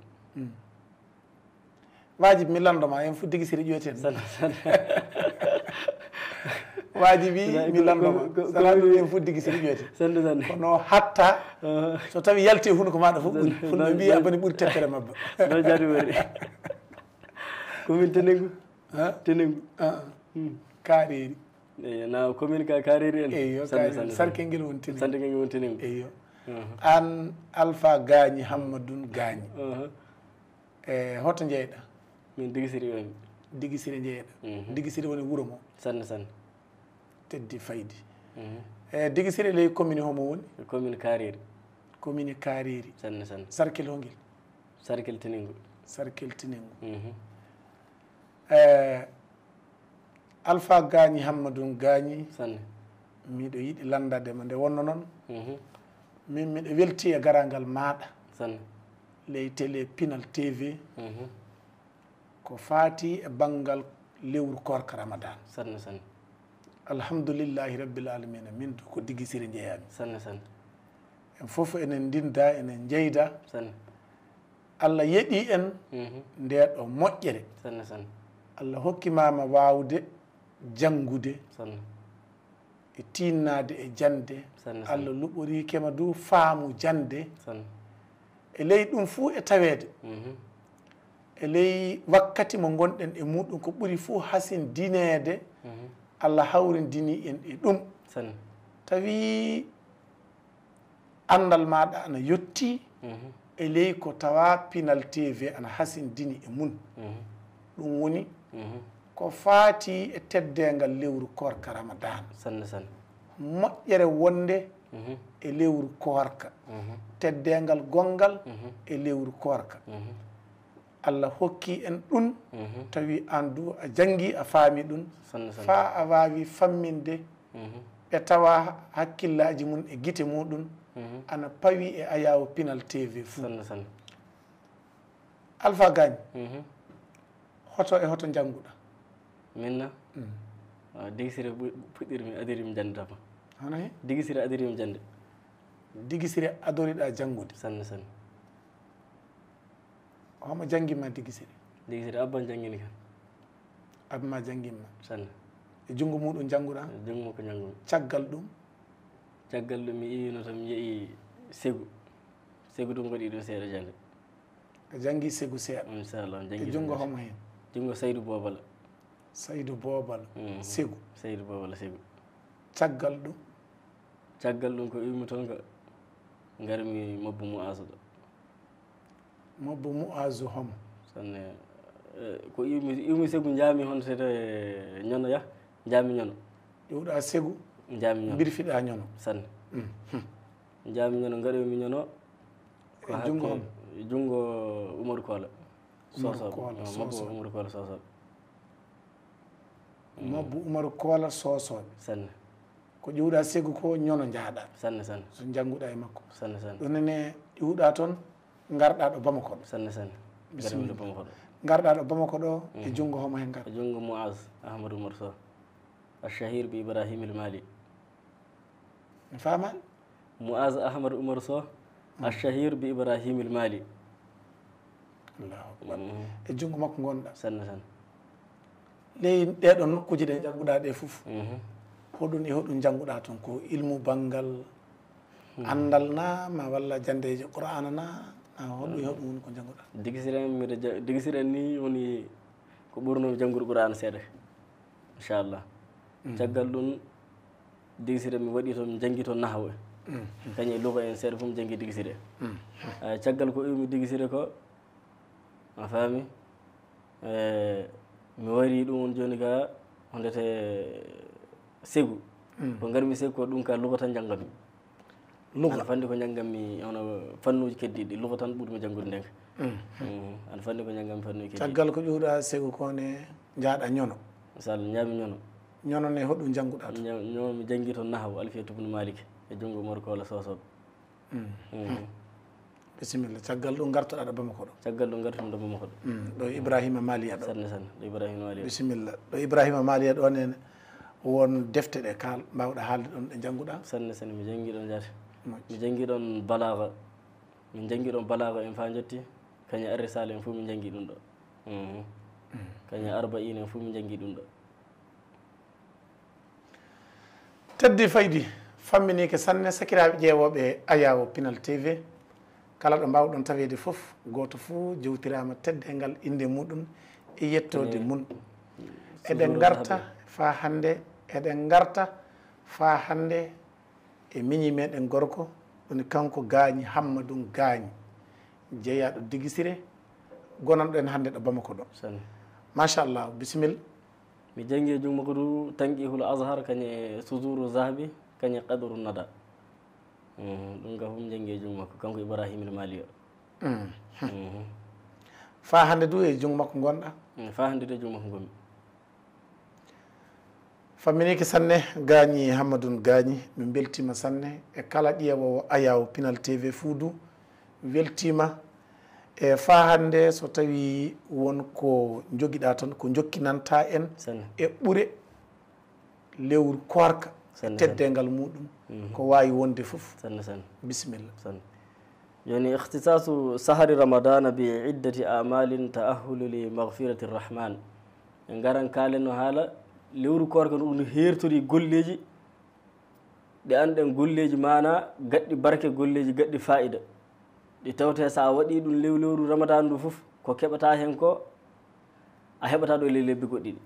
wajibi mi landoma en fof Digisire ƴoyten sanne sanne wajibi mi landoma sana ɗum en fof Digisire ƴoyten sanne sanne kono hatta so tawi yalti e hunde ko maɗa fof ɓuuri fulɓe mbi abani ɓuuri teppere mabba no jaati wori commune Tenengu Tenengu Kaareri eyi na commune ka Kaareri en eyyo sarkel ngel woni Tenengu sarkel ngel woni Tenengu eyyo an Alpha Gagny Hammadoune Gagny e hoto jeyɗa min Digisiri woni Digisire jeyɗa Digisire woni wuuro mo sanne sanne teddi faydi e Digisire ley commune homo woni commune Kaareri commune Kaareri sanne sanne sarkel hongel sarkel Tenengu sarkel Tenengu Alpha Gagny Hammadoune Gagny sanne miɗo yiɗi landadema nde wonno noon min miɗo welti e garangal maɗa sanne ley télé Pinal TV ko faati e banggal lewru korka ramadan sanne sanne alhamdoulillahi rabbil alamina min ko Digisire jeeyami sanne sanne en foof enen ndinda enen jeyda sanne Allah yeeɗi en ndeɗo moƴƴere sanne sanne Allah hokkimama wawde janngude sanne e tinnade e jande sanne Allah luɓorikema du faamu jande sanne e ley ɗum fuu e tawede e ley wakkati mo gonɗen e muɗum ko ɓuuri fuu hasin dinede Allah hawrindini en e ɗum sanne tawi andal maɗa ana yetti e ley ko tawa Pinal TV ana hasindini e mun ɗum woni ko faati e teddengal lewru korka ramadan sanne sanne moƴƴere wonde e lewru korka teddengal gongal e lewru korka Allah hokki en ɗum tawi an du a jangi a faami ɗum fa a wawi famminde ɓe tawa hakkillaji mum e guite muɗum ana pawi e ayawo Pinal TV fuu Alpha Gagny hoto e hoto jannguɗa minna Digisire puɗɗirmi adirimi jande tama hono he Digisire adirimi jande Digisire adoriɗa janngude sanne sanne homo janggima Digisire Digisire abban janggini kan abma janggimma sanne e junngo muɗum jannguɗa junngo ko janngumi caggal ɗum mi iwino tan mi yeehi segu ɗum waɗi ɗum seeɗa jande a janggi segu seeɗa inchallah janggi e junngo homo hen junngo Saydou Bobal segu Saydou Bobal segu caggal ɗum ko iwmi toon ko garmi mabbu Muazu ɗo mabbu Muazu homo sanne ko iwmi segu jaami hon seeɗa ñono ya jaami ñono ƴewɗa segu jaami ñono birfiɗa ñono sanne jaami ñono gaɗomi ñono ko junngo homo junngo Umaru Kola mabbu Umaru Kola sosoɓe mabbu Umaru Kola sosoɓe sanne ko ƴuuɗa segu ko ñono jaaɗa sanne sanne so jannguɗa e makko sanne sanne ɗum nene ƴuuɗa toon garɗa ɗo Bamako ɗo sanne sanne garimɗo Bamako ɗo garɗa ɗo Bamako ɗo e junngo homo hen gar jungo Muaz Ahmadou Oumar Sow الشهير بإبراهيم المالي فاهمة معاذ أحمد عمر صو الشهير بإبراهيم المالي الله أكبر e junngo makko gonɗa sanne sanne ley ɗeɗon nokkuji ɗe jannguɗa ɗe fof hoɗum e hoɗum jannguɗa toon ko ilmu banggal andal na ma walla jandeje qur'ana na hoɗum e hoɗum woni ko jannguɗa digisiren ni woni ko ɓurnomi janngude qur'ana seeɗa inchallah caggal ɗum digisire mi waɗi toon mi janggi toon nahwa kañum e luga en seeɗa fof mi janggi digisire caggal ko iwmi digisire ko a faami mi wari ɗum won joni ka hondete segu ko garmi segu ko ɗum ka luga tan janggami ana fanndi ko janggammi hono fannuji keddiɗi luga tan ɓuurmi janngude ndenka ana fanndi ko janggammi fannuji keddiɗi caggal ko ƴuuɗa segu kone jaaɗa ñono inchallah ñaami ñono ñono ne hoɗum jannguɗa to ñono mi janggi toon nahwa Alfiyatu bnu Malik e junngo Umar Kola Sosoɓe bisimilla caggal ɗum gartoɗa ɗo Bamako ɗo caggal ɗum gartumi ɗo Bamako ɗo ɗo Ibrahima Maliya ɗo sanne sanne ɗo Ibrahima Maliya bisimilla ɗo Ibrahima Maliya ɗo nene won defte ɗe kal mbawɗa haalde ɗon ɗe jannguɗa sanne sanne mi janggi ɗon jaate mi janggi ɗon balaga min janggi ɗon balaga en fa jetti kañum arrisala en fof min janggi ɗum ɗo kañum arba'in en fof min janggi ɗum ɗo teddi faydi famminike sanne sakiraɓe ƴeewoɓe Ayawo Pinal TV kala ɗo mbawɗon tawede fof goto fo jewtirama tedde ngal inde muɗum e yettode mum eɗen garta fa hande eɗen garta fa hande e miñi meɗen gorko ɗoni kanko Gagny Hammadou Gagny jeeyaɗo digisire gonanɗo en hande ɗo Bamako ɗo machallah bisimilla mi janggi e jungo makko du Tanqihul Azhar kañe Sujuru Zahabi kañe Qadru Nada ɗum ga fof mi janggi e jungo makko kanko Ibrahima el Mali o fa hande du e jungo makko gonɗa fa hande du e jungo makko gonmi famminiki sanne Gagny Hammadou Gagny min beltima sanne e kala ƴeewowo Ayawo Pinal TV fuudu weltima e fa hande so tawi wonko joguiɗa tan ko jokkinanta en e ɓuure lewru korka teddengal muɗum ko wawi wonde foof sanne sanne bisimilla sanne joni ihtisasu sahari ramadana bi iddati amalin taahulu li maghfirati rrahman en garan kalen no haala lewru korka no ɗum hertori golleji ɗe anɗen golleji mana gaɗɗi barke golleji gaɗɗi fa'ida ɗi tawte sa waɗi ɗum lewru ramadan ndu fof ko keɓata hen ko a heɓata ɗo le lebbi goɗɗiɗi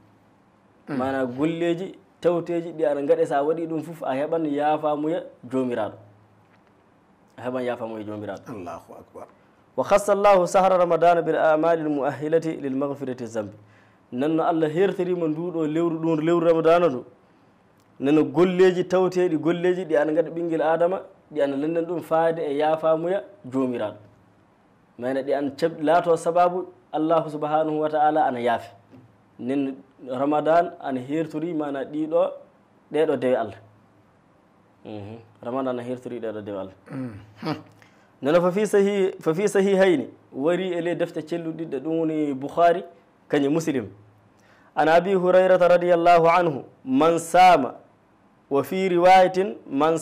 mana golleji tawteji ɗi aɗa gaɗe sa waɗi ɗum fof a heɓan yaafamuya jomiraɗo a heɓan yaafamuya jomiraɗo allahu akbar wa khassa llahu sahra ramadana bil amali l muahilati lil maghfirati zambi nanno Allah hertorima nduɗo lewru ɗum lewru ramadana ndu nano golleji tawteɗi golleji ɗi ana gaɗa ɓinguel adama ɗi ana lenden ɗum faade e yaafamuya jomiraɗo mayna ɗi an laato sababu allahu subhanahu wa ta'ala ana yaafe nen ramadan ana hertori mana ɗiɗo ɗeɗo dewe Allah ramadan ana hertori ɗeɗo dewe Allah nano fa fi sahihayni wari ele defte celluɗiɗɗe ɗum woni Bukhari kañe Muslim an abi hurayrata radiyallahu anhu man sama wa fi riwayatin man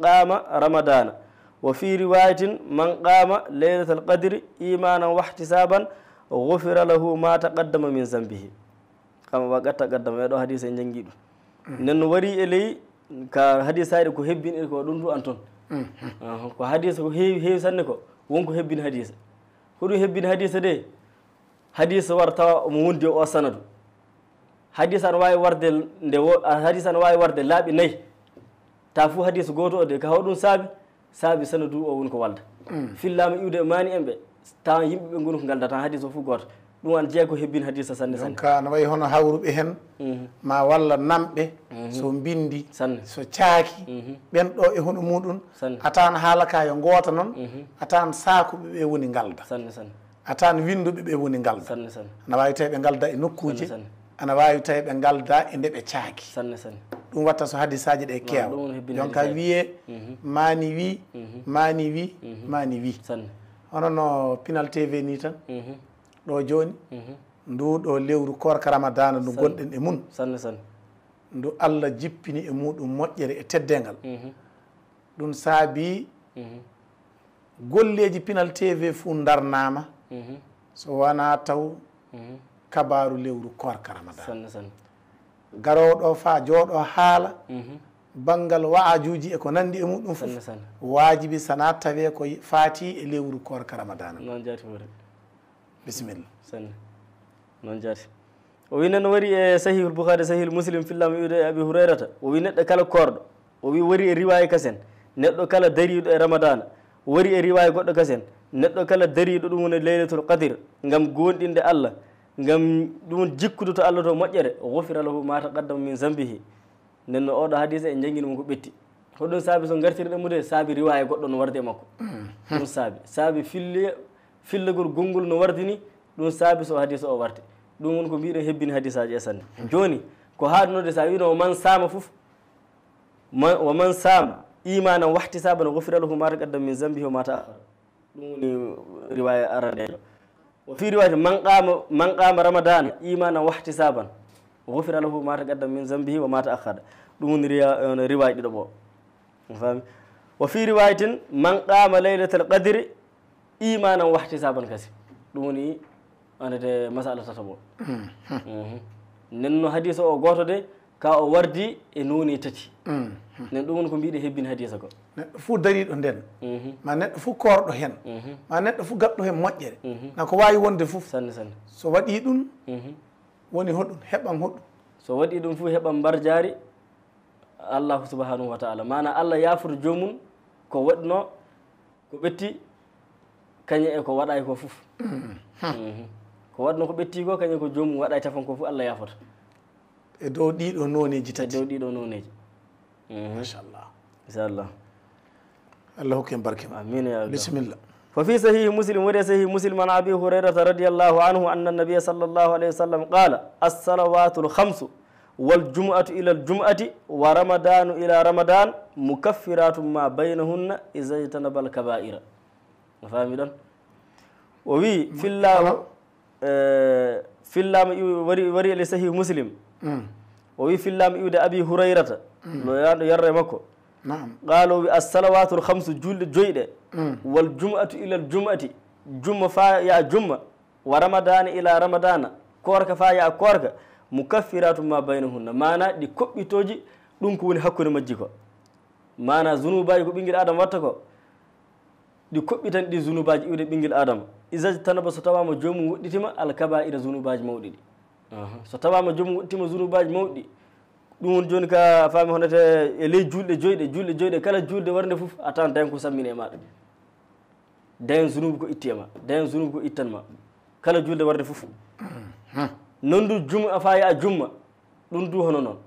qama ramadana wa fi riwayatin man qama laylatal qadri imanan wa ihtisaban ghufira lahu ma taqaddama min zambihi kama waga taqaddama eɗo hadise en janggi ɗum nen wari e ley ka hadise haɗe ko hebbini ko ɗum du an toon ko hadise ko heewi sanne ko wonko hebbini hadise hoɗum hebbini hadise de hadise war tawa omo wondi o sanadu hadise ana wawi warde hadise ana wawi warde laaɓi nayyi ta fou hadise goto o de ka hoɗum saabi sanadu o woni ko walda fillama iwde e mani en ɓe tawa yimɓeɓe goni ko galda tan hadise o fou goto ɗum an jeeya ko hebbini hadise sanne sanne donc ana wayi hono hawruɓe hen ma walla namɓe so bindi so caaki ɓen ɗo e hono muɗum a tawan haalaka yo goota noon a tawan sakuɓe ɓe woni galda a tawan winduɓe ɓe woni galda ana wawi tawi ɓe galda e nokkuji ana wawi tawi ɓe galda e nde ɓe caaki ɗum watta so hadisaji ɗe keewa jonka wiye mani wi mani wi mani wi hono no Pinal TV ni tan ɗo joni nduɗo lewru korka ramadana ndu gonɗen e mun ndu Allah jippini e muɗum moƴƴere e teddengal ɗum saabi golleji Pinal TV fuu darnama so wona taw kabaru lewru korka ramadana garoɗo fa jooɗo haala banggal waajuji e ko nandi e muɗum fof wajibi sana tawe ko faati e lewru korka ramadana noon jaati hoore bisimilla noon jaati o wi nen wari e sahihul boukhari sahihul muslim fillama wiwde e abi hurayrata o wi neɗɗo kala korɗo o wi wari e riwaya kasen neɗɗo kala dariɗo e ramadana wari e riwaya goɗɗo kasen neɗɗo kala dariɗo ɗum woni leylatul qadir ngam gonɗinde Allah ngam ɗum jikkude to Allah to moƴƴere gofira lahu ma taqaddama min zambihi nden no oɗo hadisa e jangguini mum ko ɓetti hoɗum saabi so gartirɗe mude saabi riwaya goɗɗo no warde e makko ɗum saabi fillagol gongol no wardini ɗum saabi so hadisa o warte ɗum woni ko mbiɗen hebbini hadisaji e sanne joni ko haɗunode sa wino man sama foof wa man sama imanan wahtisaban gofira lahu ma taqaddama min zambihi wa ma ta'akhkhara ɗum woni riwaya aranejo o fi riwayati man qama ramadana imanan wahtisaban gofira lahu ma taqaddama min zambihi wa ma ta'akhkhara ɗum woni riwaye ɗiɗo ɓo fami o fi riwayatin man qama laylatal qadri imanan wahtisaban kasi ɗum woni andete masala tata ɓo nen no hadisa o goto de ka o wardi e noni tati nen ɗum woni ko mbiɗe hebbini hadisa ko neɗɗo fuu dariɗo nden ma neɗɗo fuu korɗo hen ma neɗɗo fuu gaɗɗo hen moƴƴere na ko wawi wonde foof sanne so waɗi ɗum woni hoɗum heɓam hoɗum so waɗi ɗum fuu heɓam mbar jaari allahu subhanahu wa taala mana Allah yafuto jomum ko waɗno ko ɓetti kañe e ko waɗay ko foof ko waɗno ko ɓetti ko kañe ko jomum waɗay tafan ko foof Allah yafoto e dow ɗiɗo noneji tati dow ɗiɗo noneji machallah inchallah Allah hokku en barke amin ya rabbi bisimilla ففي صحيح مسلم وري صحيح مسلم عن أبي هريرة رضي الله عنه أن النبي صلى الله عليه وسلم قال الصلوات الخمس والجمعة إلى الجمعة ورمضان إلى رمضان مكفرات ما بينهن إذا اجتنب الكبائر فاهم إذن وفي في اللام وري لصحيح مسلم وفي في اللام يود أبي هريرة لو يرى مكو نعم قالوا الصلوات الخمس جويد والجمعة إلى الجمعة جمعة فا يا جمعة ورمضان إلى رمضان كورك فا يا كورك مكفرات ما بينهن مانا دي كوبي توجي دون كوني حكوني مجيكو مانا ذنوباي كو بينجل آدم واتكو دي كوبي تان دي ذنوباي يودي بينجل آدم إذا تنبا ستوام جوم وديتما الكبائر ذنوباي مودي ستوام جوم وديتما ذنوباي مودي ɗum joni ka faami honete e ley julɗe joyɗe kala julde warnde fof a tawan dañ ko sammine e maɗa dañ zunubu ko itti e ma dañ zunubu ko ittanma kala julde warnde fof non du juma fa ya jumma ɗum du hono noon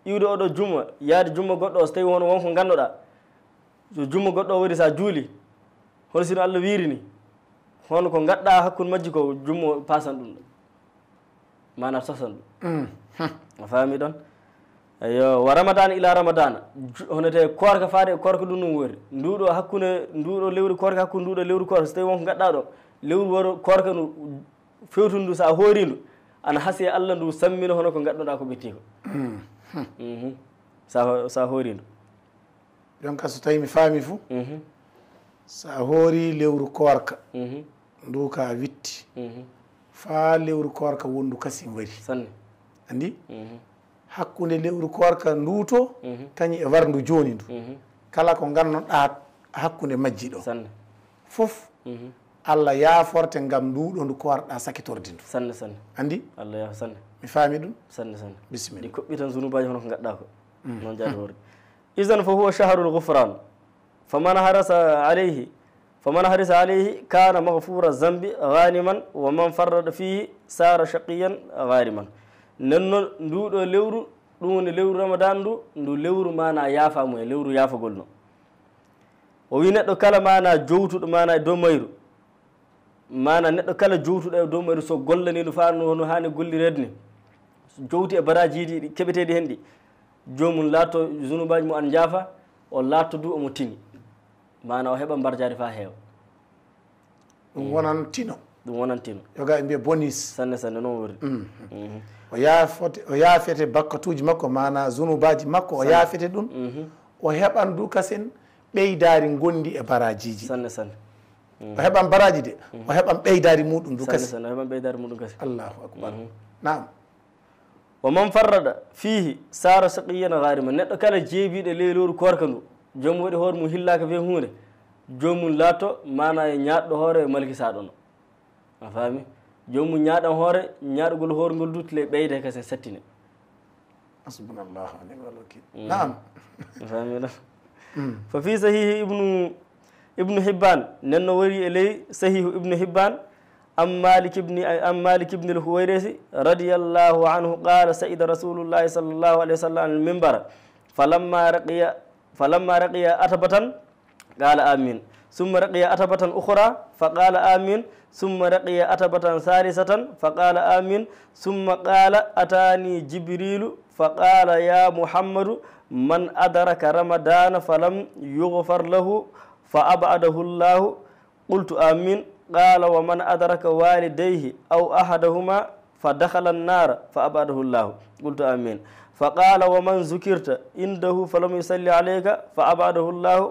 iwde oɗo jumma yaade jumma goɗɗo o so tawi hono wonko ganduɗa so jumma goɗɗo o waɗi sa juuli hono sino Allah wirini hono ko gadɗa hakkude majji ko jumma pasan ɗum ɗo manam sosan ɗum a faami ɗon eyo wa ramadan ila ramadan honete korka faade korka ɗum ɗum wori nduɗo hakkude nduɗo lewru korka hakkude nduɗo lewru korka so tawi wonko gadɗa ɗo lewru woro korka ndu fewtu ndu sa hoori ndu ana haasi Allah ndu sammina hono ko gadɗoɗa ko ɓetti ko sa hoori ndu jonka so tawi mi faami fuu sa hoori lewru korka ndu ka witti fa lewru korka wondu kasi wari sanne andi hakkunde lewru korka nduto kañi e warndu joni ndu kala ko gannoɗa hakkunde majji ɗo fof Allah yaforte ngam nduɗo ndu korɗa sakitorde ndu sanne andi Allah yafa sanne mi faami ɗum sanne bisimilla ɗi koɓɓi tan zunubaji hono ko gadɗa ko noon jaade hoore isan fa huwa shahrul ghufran faman harisa alayhi kana maghfura zambi ghaniman wa man farrada fihi sara shaqiyan ghariman nenno nduɗo lewru ɗum woni lewru ramadan ndu lewru mana yaafamo e lewru yaafagol no o wi neɗɗo kala mana jowtuɗo mana e dow mayru mana neɗɗo kala jowtuɗo e dow mayru so gollanino fa no hani gollirede ni so jowti e baraji ɗi keɓeteɗi hen ɗi jomum laatto zunubaji mo an jaafa o laatto du omo tini mana o heɓa mbarjari fa heewa ɗum wonan tino ɗum wonan tino yoga e mbiya bonis sanne sanne noon wori o yaafete bakkatuji makko mana zunubaji makko o yaafete ɗum o heɓan du kasen ɓeydari gondi e barajiji sanne sanne o heɓan baraji de o heɓan ɓeydari muɗum du kasi sanne o heɓan ɓeydari muɗum kasi allahu akbar naam wa man farrada fihi sara saqiyana garima neɗɗo kala jeebiɗo leyloru korka ndu jomum waɗi hoore mum hillaka fe hunde jomum laatto mana e ñaɗɗo hoore e malkisaɗono a faami jomum ñaaɗan hoore ñaaɗugol hoorengol dutile ɓeyde kase sattine hasbunallahu wa ni'mal wakil naam famina fa fi sahihi ibnu hibban nenno wari e ley sahihu ibnu hibban am malik ibni al huwayrisi radiyallahu anhu qala saida rasulullahi sallallahu alayhi wa sallam al mimbara falamma raqiya atabatan qala amin summa raqiya atabatan ukhra faqala amin summa raqiya atabatan salisatan faqala amin summa qala atani jibrilu faqala ya muhammadu man adraka ramadana falam yughfar lahu fa abadahu llahu qultu amin qala wa man adraka walidayhi aw ahadahuma fa dakhala an-nar fa abadahu llahu qultu amin faqala wa man zukirta indahu falam yusalli alayka fa abadahu llahu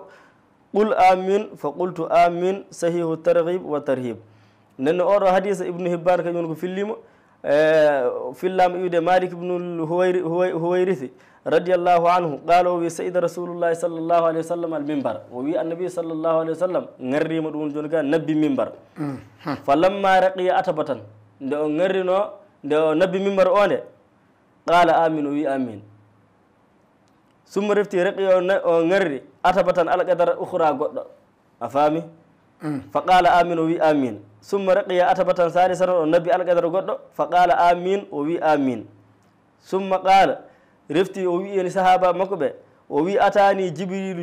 qul amin fa qultu amin sahihu targhib wa tarhib nen oɗo hadisa ibnu hibban kañum ko fillimo fillama iwde malik ibnu huwayrithi radiallahu anhu qala o wi saida rasulullahi sallllahu alayhi wa sallam al mimbar o wi annabi sallllahu alayhi wa sallam garrima ɗum joni ka nabbi mimbar fa lamma raqiya atabatan nde o garrino nde o nabbi mimbar o nde qala amin o wi amin summa refti raqi o garri atabatan alqadara ukhra goɗɗo a faami fa qala amin o wi amin summa raqiya atabatan salisatan o nabbi alqadara goɗɗo fa qala amin o wi amin summa qala refti o wi en sahaba makko ɓe o wi atani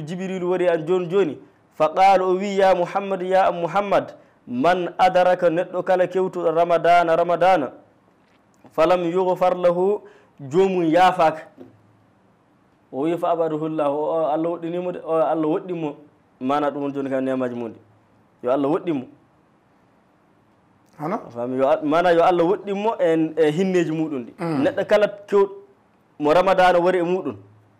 jibrilu wari an joni joni fa qala o wi ya muhammad ya muhammad man adaraka neɗɗo kala kewtuɗo ramadana falam yughfar lahu jomum yaafaka o wi fa abadahullahu o allah woɗɗinimo de o allah woɗɗimo mana ɗum joni ka nemaji mum ɗi yo allah woɗɗimo fami mana yo allah woɗɗinmo e hinneji muɗum ɗi neɗɗo kala kewɗo mo ramadana wari e muɗum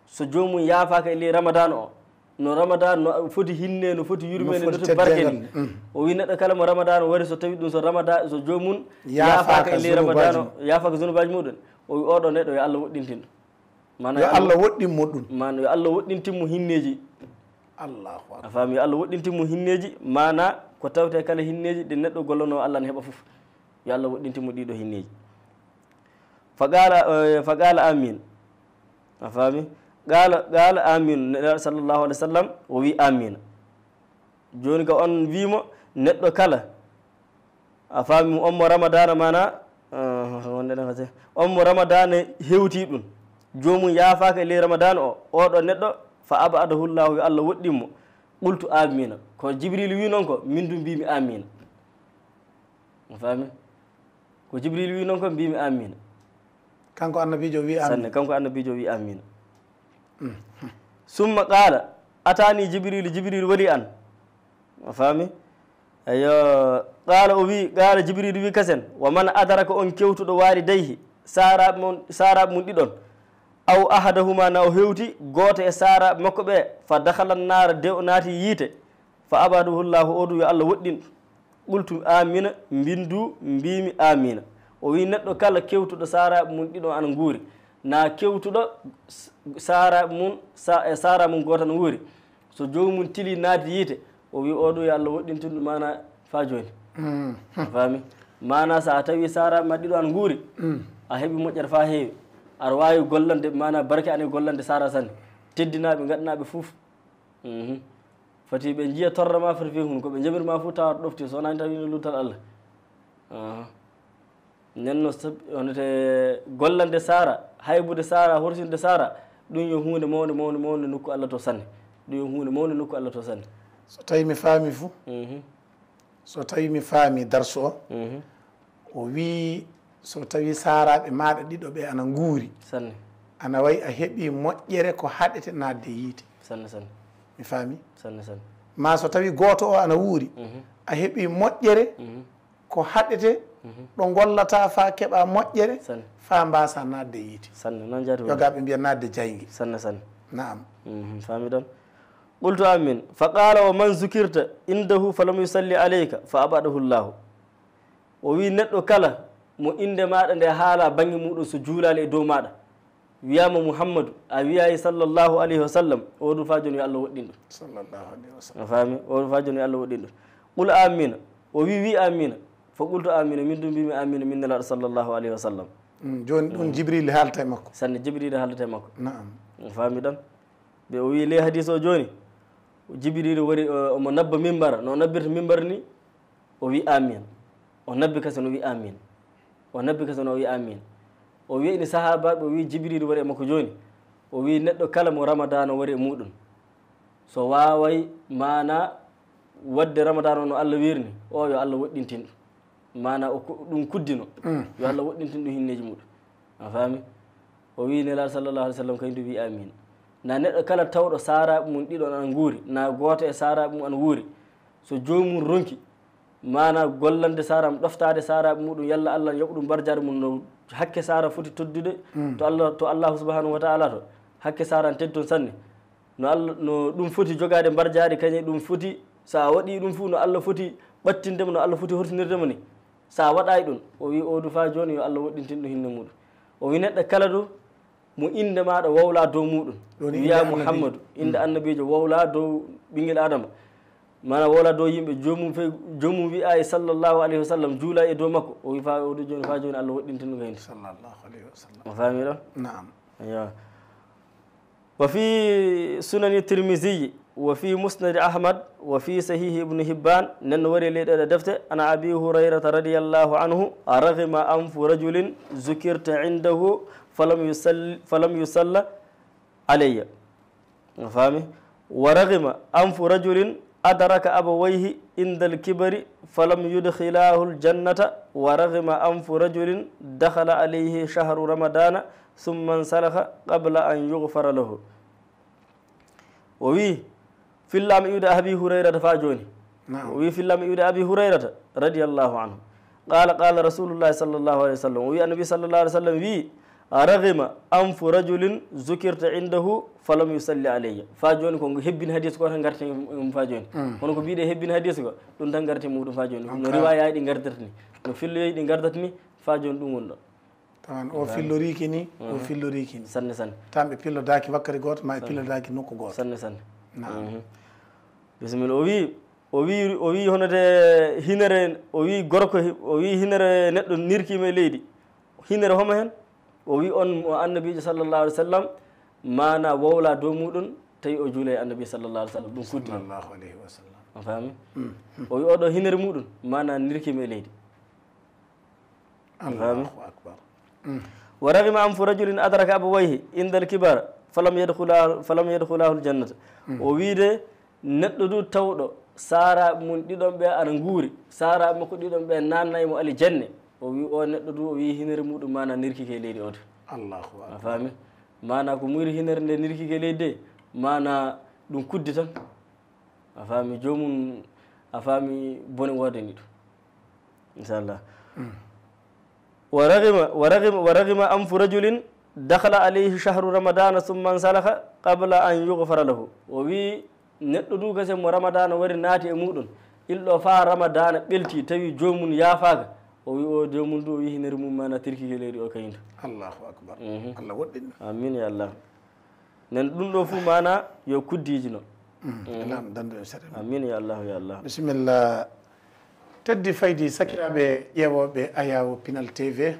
so jomum yaafaka e ley ramadana o no ramadana no foti hinne no foti yurmene no foti barke ni o wi neɗɗo kala mo ramadana wari so tawi ɗum so jomum yaafaka e ley ramadana o yaafaka zunubaji muɗum o wi oɗo neɗɗo yo allah woɗɗintinɗo mana yo allah woɗɗinmo ɗum mana yo allah woɗɗintinmo hinneji allahu akbar a faami yo allah woɗɗintinmo hinneji mana ko tawte kala hinneji ɗi neɗɗo gollono allah ne heeɓa foof yo allah woɗɗintinmo ɗiɗo hinneji fa qala amin a faami qala amin sallllahu alih w sallam o wi amina joni ka on wimo neɗɗo kala a faami on mo ramadana mana on mo ramadana hewti ɗum jomum yaafaka e ley ramadana o oɗo neɗɗo fa abadahullahu yo allah woɗɗinmo qultu amina ko jibril wi noon ko min du mbimi amina a faami ko jibril wi noon ko mbimi amina kanko annabijo wi amina sanne kanko annabijo wi amina summa qala atani jibril wari an a faami eyo qala o wi qala jibril wi kasen wa man adaraka on kewtuɗo walidayhi saraɓe mum ɗiɗon aw ahadahuma na o hewti goto e saraɓe makko ɓe fa dakhala nnara de o naati yiite fa abadahullahu oɗum yo allah woɗɗin qultu amina mbindu mbimi amina o wi neɗɗo kala kewtuɗo saraɓe mum ɗiɗon ana guuri na kewtuɗo saraɓe mum e sara mum goto ana wuuri so jomum tili naati yiite o wi oɗum yo allah woɗɗintinɗu mana fa joni faami mana sa tawi saraɓe ma ɗiɗo ana guuri a heeɓi moƴƴere fa heewi aɗa wawi gollande mana barke ane gollande sara sanne teddinaɓe gaɗanaɓe foof fati ɓe jiiya torrama foti fe hun ko ɓe jaɓirma fof tawata ɗofti so wonani tawi no lutal allah nenno honete gollande sara haybude sara horsinde sara ɗum yo hunde mawde nokku allah to sanne ɗum yo hunde mawde nokku allah to sanne so tawi mi faami fou so tawi mi faami darsu o o wi so tawi saraɓe maɗa ɗiɗo ɓe ana guuri sanne ana wayi a heeɓi moƴƴere ko haɗete nadde yiite sanne sanne mi faami sanne sanne ma so tawi gooto o ana wuuri a heeɓi moƴƴere ko haɗete ɗo gollata fa keɓa moƴƴere sanne fa mbasa nadde yiite sanne noon jaati yogaɓe mbiya nadde jaygi sanne sanne naam faami ɗon qultu amin fa qala wa man zukirta indahu falam yusalli aleyka fa abadahu llahu o wi neɗɗo kala mo inde maɗa nde haala bangge muɗum so juulali e dow maɗa wiyama mouhammadou a wiyayi sallllahu alayhi wa sallam oɗum fa joni yo allah woɗɗin ɗum sallllahu alayhi wa sallam a faami oɗum fa joni yo allah woɗɗin ɗum qul amina o wi amina fo qultu amina min ɗum mbimi amina min nelaɗo sallllahu alayhi wa sallam joni ɗum jibril haalata e makko sanne jibril haldata e makko naam faami ɗon ɓe o wi ley hadis o joni jibril wari omo nabba mimbara no nabbirta mimbara ni o wi amin o nabbi kasen o wi amin o nabbi kasen o wi amin o wi ini sahabaɓe o wi jibril wari e makko joni o wi neɗɗo kala mo ramadana wari e muɗum so waway mana wadde ramadana o no allah wirni o yo allah woɗɗintin ɗum mana ɗum kuddino yo allah woɗɗintin ɗum hinneji muɗum a faami o wi nelaɗo sallllahu alih w sallam kañum wi amin na neɗɗo kala tawɗo saraɓe mum ɗiɗon ana guuri na goto e saraɓe mum ana wuuri so jomum ronki mana gollande saraɓe ɗoftade saraɓe muɗum yalla allah yoɓ ɗum barjade mum no hakke sara foti toddude to allahu subahanahu wa taala to hakke sara n teddi toon sanne no ɗum foti jogade barjade kañe ɗum foti sa waɗi ɗum fuu no allah foti ɓattindema no allah foti hortinirdema ni sa waɗay ɗum o wi odu fa joni yo allah woɗɗintin ɗum hinne muɗum o wi neɗɗo kala ɗo mo inde maɗa wowla dow muɗum wiya mouhammadou inde annabijo wowla dow ɓinguel adama mana wowla dow yimɓe jomum wiya e sallllahu alayhi wa sallam juula e dow makko o wi fa oɗo joni fa joni allah woɗɗintin ɗum kayde sallllahu alayhi wa sallam o faami ɗon naam yo wa fi sunani tirmisiyi wa fi musnadi ahmad wa fi sahihi ibnu hibban nenno wari leyɗeɗe defte ana abi hurayrata radiallahu anhu raghima anfu rajulin zukirta indahu falam yusalla alayya faami wa raghima anfu rajulin adraka abawayhi inda alkibari falam yudkhilahu ljannata wa raghima anfu rajulin dakhala alayhi shahru ramadana summa nsalaha qabla an yughfara lahu o wi fillama iwde abi hurayrata fa joni o wi fillama iwde abi hurayrata radiallahu anhu qala rasulullahi sallllahu alih wa sallam o wi annabi sallllahu alih w sallam wi raghima anfu rajulin zukirta indahu falam yusalli alayya fa joni ko hebbini hadis ko tan garte fa joni hono ko mbiɗe hebbini hadis ko ɗum tan garte muɗum fa joni no riwayaji ɗi gardirta ni no filloyi ɗi gardata ni fa joni ɗum woni ɗo tawan o filloriki ni o filloriki ni sanne sanne tan ɓe pillodaki wakkati goto ma ɓe pillodaki nokku goto sanne sanne bisimilla o wi honode hinere o wi gorko o wi hinere neɗɗo nirkima e leydi hinere homo hen o wi on o annabijo sallllahu alih w sallam mana wowla dow muɗum tawi o juula e annabi sallllahu alih w sallam ɗum kuddi sallllahu alayhi wa sallam a faami o wi oɗo hinere muɗum mana nirkima e leydi allahu akbar wa raghima anfu rajulin adraka abawayhi indal kibara falam yadkhulahu ljannata o wiide neɗɗo du tawɗo saraɓe mum ɗiɗon ɓe ana guuri saraɓe makko ɗiɗon ɓe nannaymo ali jenne o wi o neɗɗo du o wi hinere muɗum mana nirkike leydi oto allahu akbar a faami mana ko muri hinere nde nirkike leydi de mana ɗum kuddi tan a faami jomum a faami bone wodani ɗum inchallah wa raghima anfu rajulin dakhala alayhi shahru ramadana summa nsalaha qabla an yughfara lahu o wi neɗɗo du kase mo ramadana wari naati e muɗum ilɗo fa ramadana ɓelti tawi jomum yaafaka o wi o jomum du o wi hinere mum mana tirkike leydi o kayinta allahu akbar allah woɗɗinɗo amin ya allah nen ɗum ɗo fuu mana yo kuddiji no lam dando e sere amin ya allahu ya allah bisimillah teddi faydi sakiraɓe ƴeewoɓe ayawo pinal tv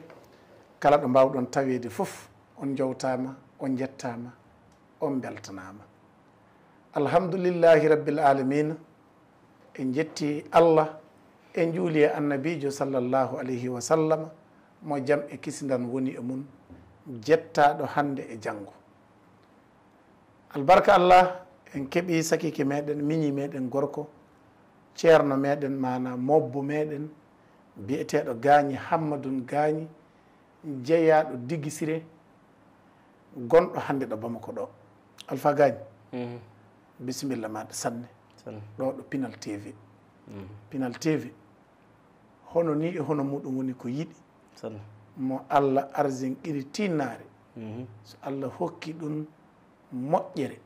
kala ɗo mbawɗon tawede foof on jawtama on jettama on beltanama alhamdulillahi rabbil alamina en jetti allah en juuli e annabijo sallllahu alayhi wa sallam mo jaam e kisidan woni e mum jettaɗo hande e janggo albarka allah en keeɓi sakiki meɗen miñi meɗen gorko ceerno meɗen mana mobbo meɗen biyeteɗo gaañi hammadoun gaañi jeeyaɗo diggisire gonɗo hannde ɗo Bamako ɗo Alpha Gagne bisimilla maɗa sanne ɗo ɗo Pinal TV Pinal TV hono ni e hono muɗum woni ko yiɗi mo Allah arzinqiri tinnare so Allah hokki ɗum moƴƴere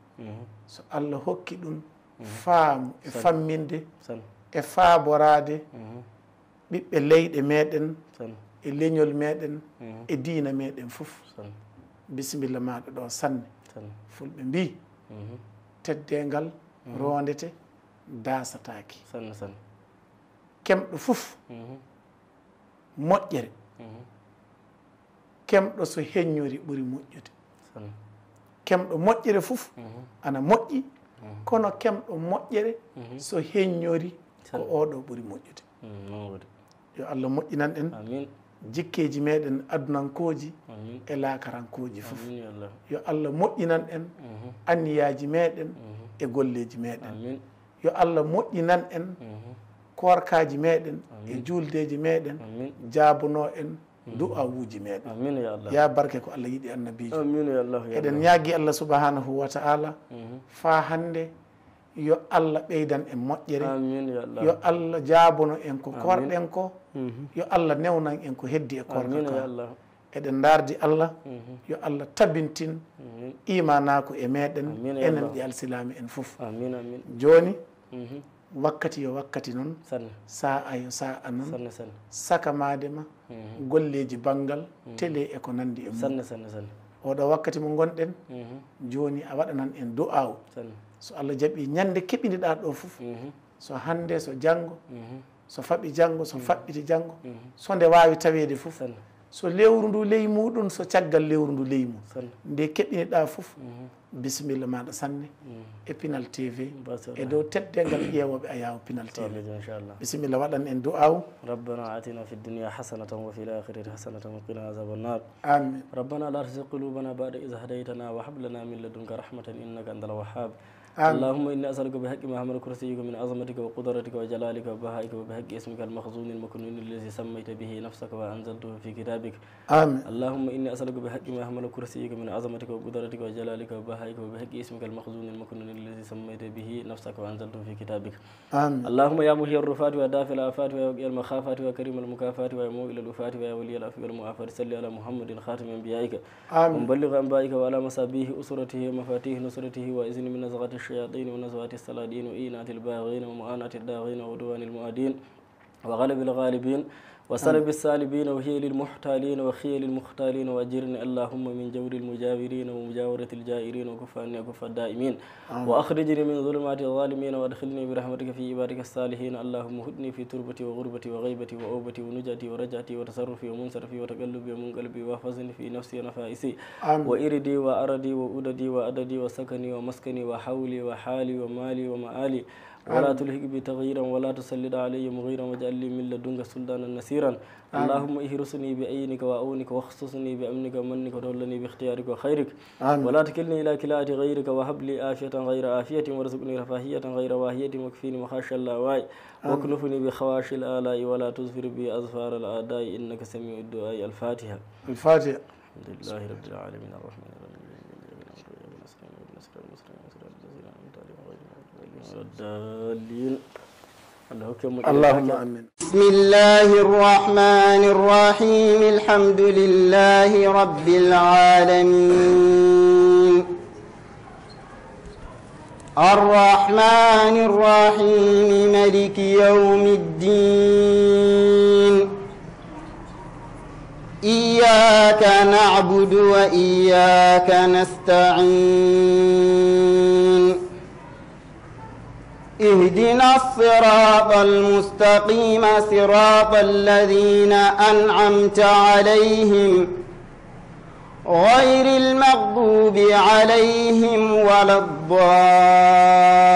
so Allah hokki ɗum faamu e famminde e faaborade ɓiɓɓe leyɗe meɗen e leñol meɗen e diina meɗen fof bisimilla maɗa ɗo sanne fulɓe mbi teddengal rondete dasataki kemɗo fof moƴƴere kemɗo so heññori ɓuri moƴƴude kemɗo moƴƴere fof ana moƴƴi kono kemɗo moƴƴere so heññori ko oɗo ɓuri moƴƴude yo Allah moƴƴinan en jikkeji meɗen adunankoji e lakarankoji fof yo Allah moƴƴinan en anniyaji meɗen e golleji meɗen yo Allah moƴƴinan en korkaji meɗen e juldeji meɗen jaabuno en du'awuji meɗen ya barke ko Allah yiɗi annabijo eɗen ñaagui Allah subhanahu wa ta'ala fa hande yo Allah ɓeydan en moƴƴere yo Allah jaabono en ko korɗen ko yo Allah newnan en ko heddi e korka ko eɗen dardi Allah yo Allah tabintin imanako e meɗen enen ɗi alsilami en fof joni wakkati yo wakkati noon sa'a yo sa'a noon sakamadema golleji banggal télé e ko nandi e mum oɗo wakkati mo gonɗen joni a waɗanan en du'aw so Allah jaaɓi ñande keɓiɗiɗa ɗo fof so hande so janggo so faɓi janggo so faɓɓiti janggo so nde wawi tawede fof so lewru ndu ley muɗum so caggal lewru ndu ley mum nde keɓɓiniɗa fof bisimilla maɗa sanne e Pinal TV e dow teddengal ƴeewoɓe a yawo Pinal TV bisimilla waɗan en du'aw rabbana atina fi dunya hasanatan wa fil akhirati hasanatan wa qina azaban nar amin rabbana la tuzigh qulubana ba'da idh hadaytana wa hab lana min ladunka rahmatan innaka antal wahhab اللهم إني أسألك بحق ما حمل كرسيك من عظمتك وقدرتك وجلالك وبهائك وبحق اسمك المخزون المكنون الذي سميت به نفسك وأنزلته في كتابك آمين اللهم إني أسألك بحق ما حمل كرسيك من عظمتك وقدرتك وجلالك وبهائك وبحق اسمك المخزون المكنون الذي سميت به نفسك وأنزلته في كتابك آمين اللهم يا مهي الرفات ودافع الآفات ويوقي المخافات وكريم المكافات ويموئل الوفات ويا ولي العفو والمعافاة صل على محمد خاتم أنبيائك ومبلغ أنبائك وعلى مصابيه أسرته ومفاتيح نصرته وإذن من نزغات الشياطين ونزوات السلادين وإينات الباغين ومؤانات الداغين ودوان المؤادين وغلب الغالبين وسلب السالبين وهي للمحتالين وخي للمختالين وأجرني اللهم من جور المجاورين ومجاورة الجائرين وكف عني وكف الدائمين وأخرجني من ظلمات الظالمين وأدخلني برحمتك في عبادك الصالحين اللهم هدني في تربتي وغربتي وغيبتي وأوبتي ونجاتي ورجعتي وتصرفي ومنصرفي وتقلبي ومنقلبي واحفظني في نفسي ونفائسي وإردي وأردي وأددي وأددي وسكني ومسكني وحولي وحالي ومالي ومآلي ولا تلهك بتغييرا ولا تسلط علي مغيرا واجعل لي من لدنك سلطانا نصيرا اللهم اهرسني بعينك وأعونك واخصصني بأمنك ومنك وتولني باختيارك وخيرك ولا تكلني إلى كلاة غيرك وهب لي عافية غير عافية وارزقني رفاهية غير واهية واكفيني مخاش اللاواء واكنفني بخواش الآلاء ولا تزفر بي أظفار الأعداء إنك سميع الدعاء الفاتحة الحمد لله رب العالمين الرحمن الرحيم اللهم آمين بسم الله الرحمن الرحيم الحمد لله رب العالمين الرحمن الرحيم مالك يوم الدين إياك نعبد وإياك نستعين اهدنا الصراط المستقيم صراط الذين أنعمت عليهم غير المغضوب عليهم ولا الضالين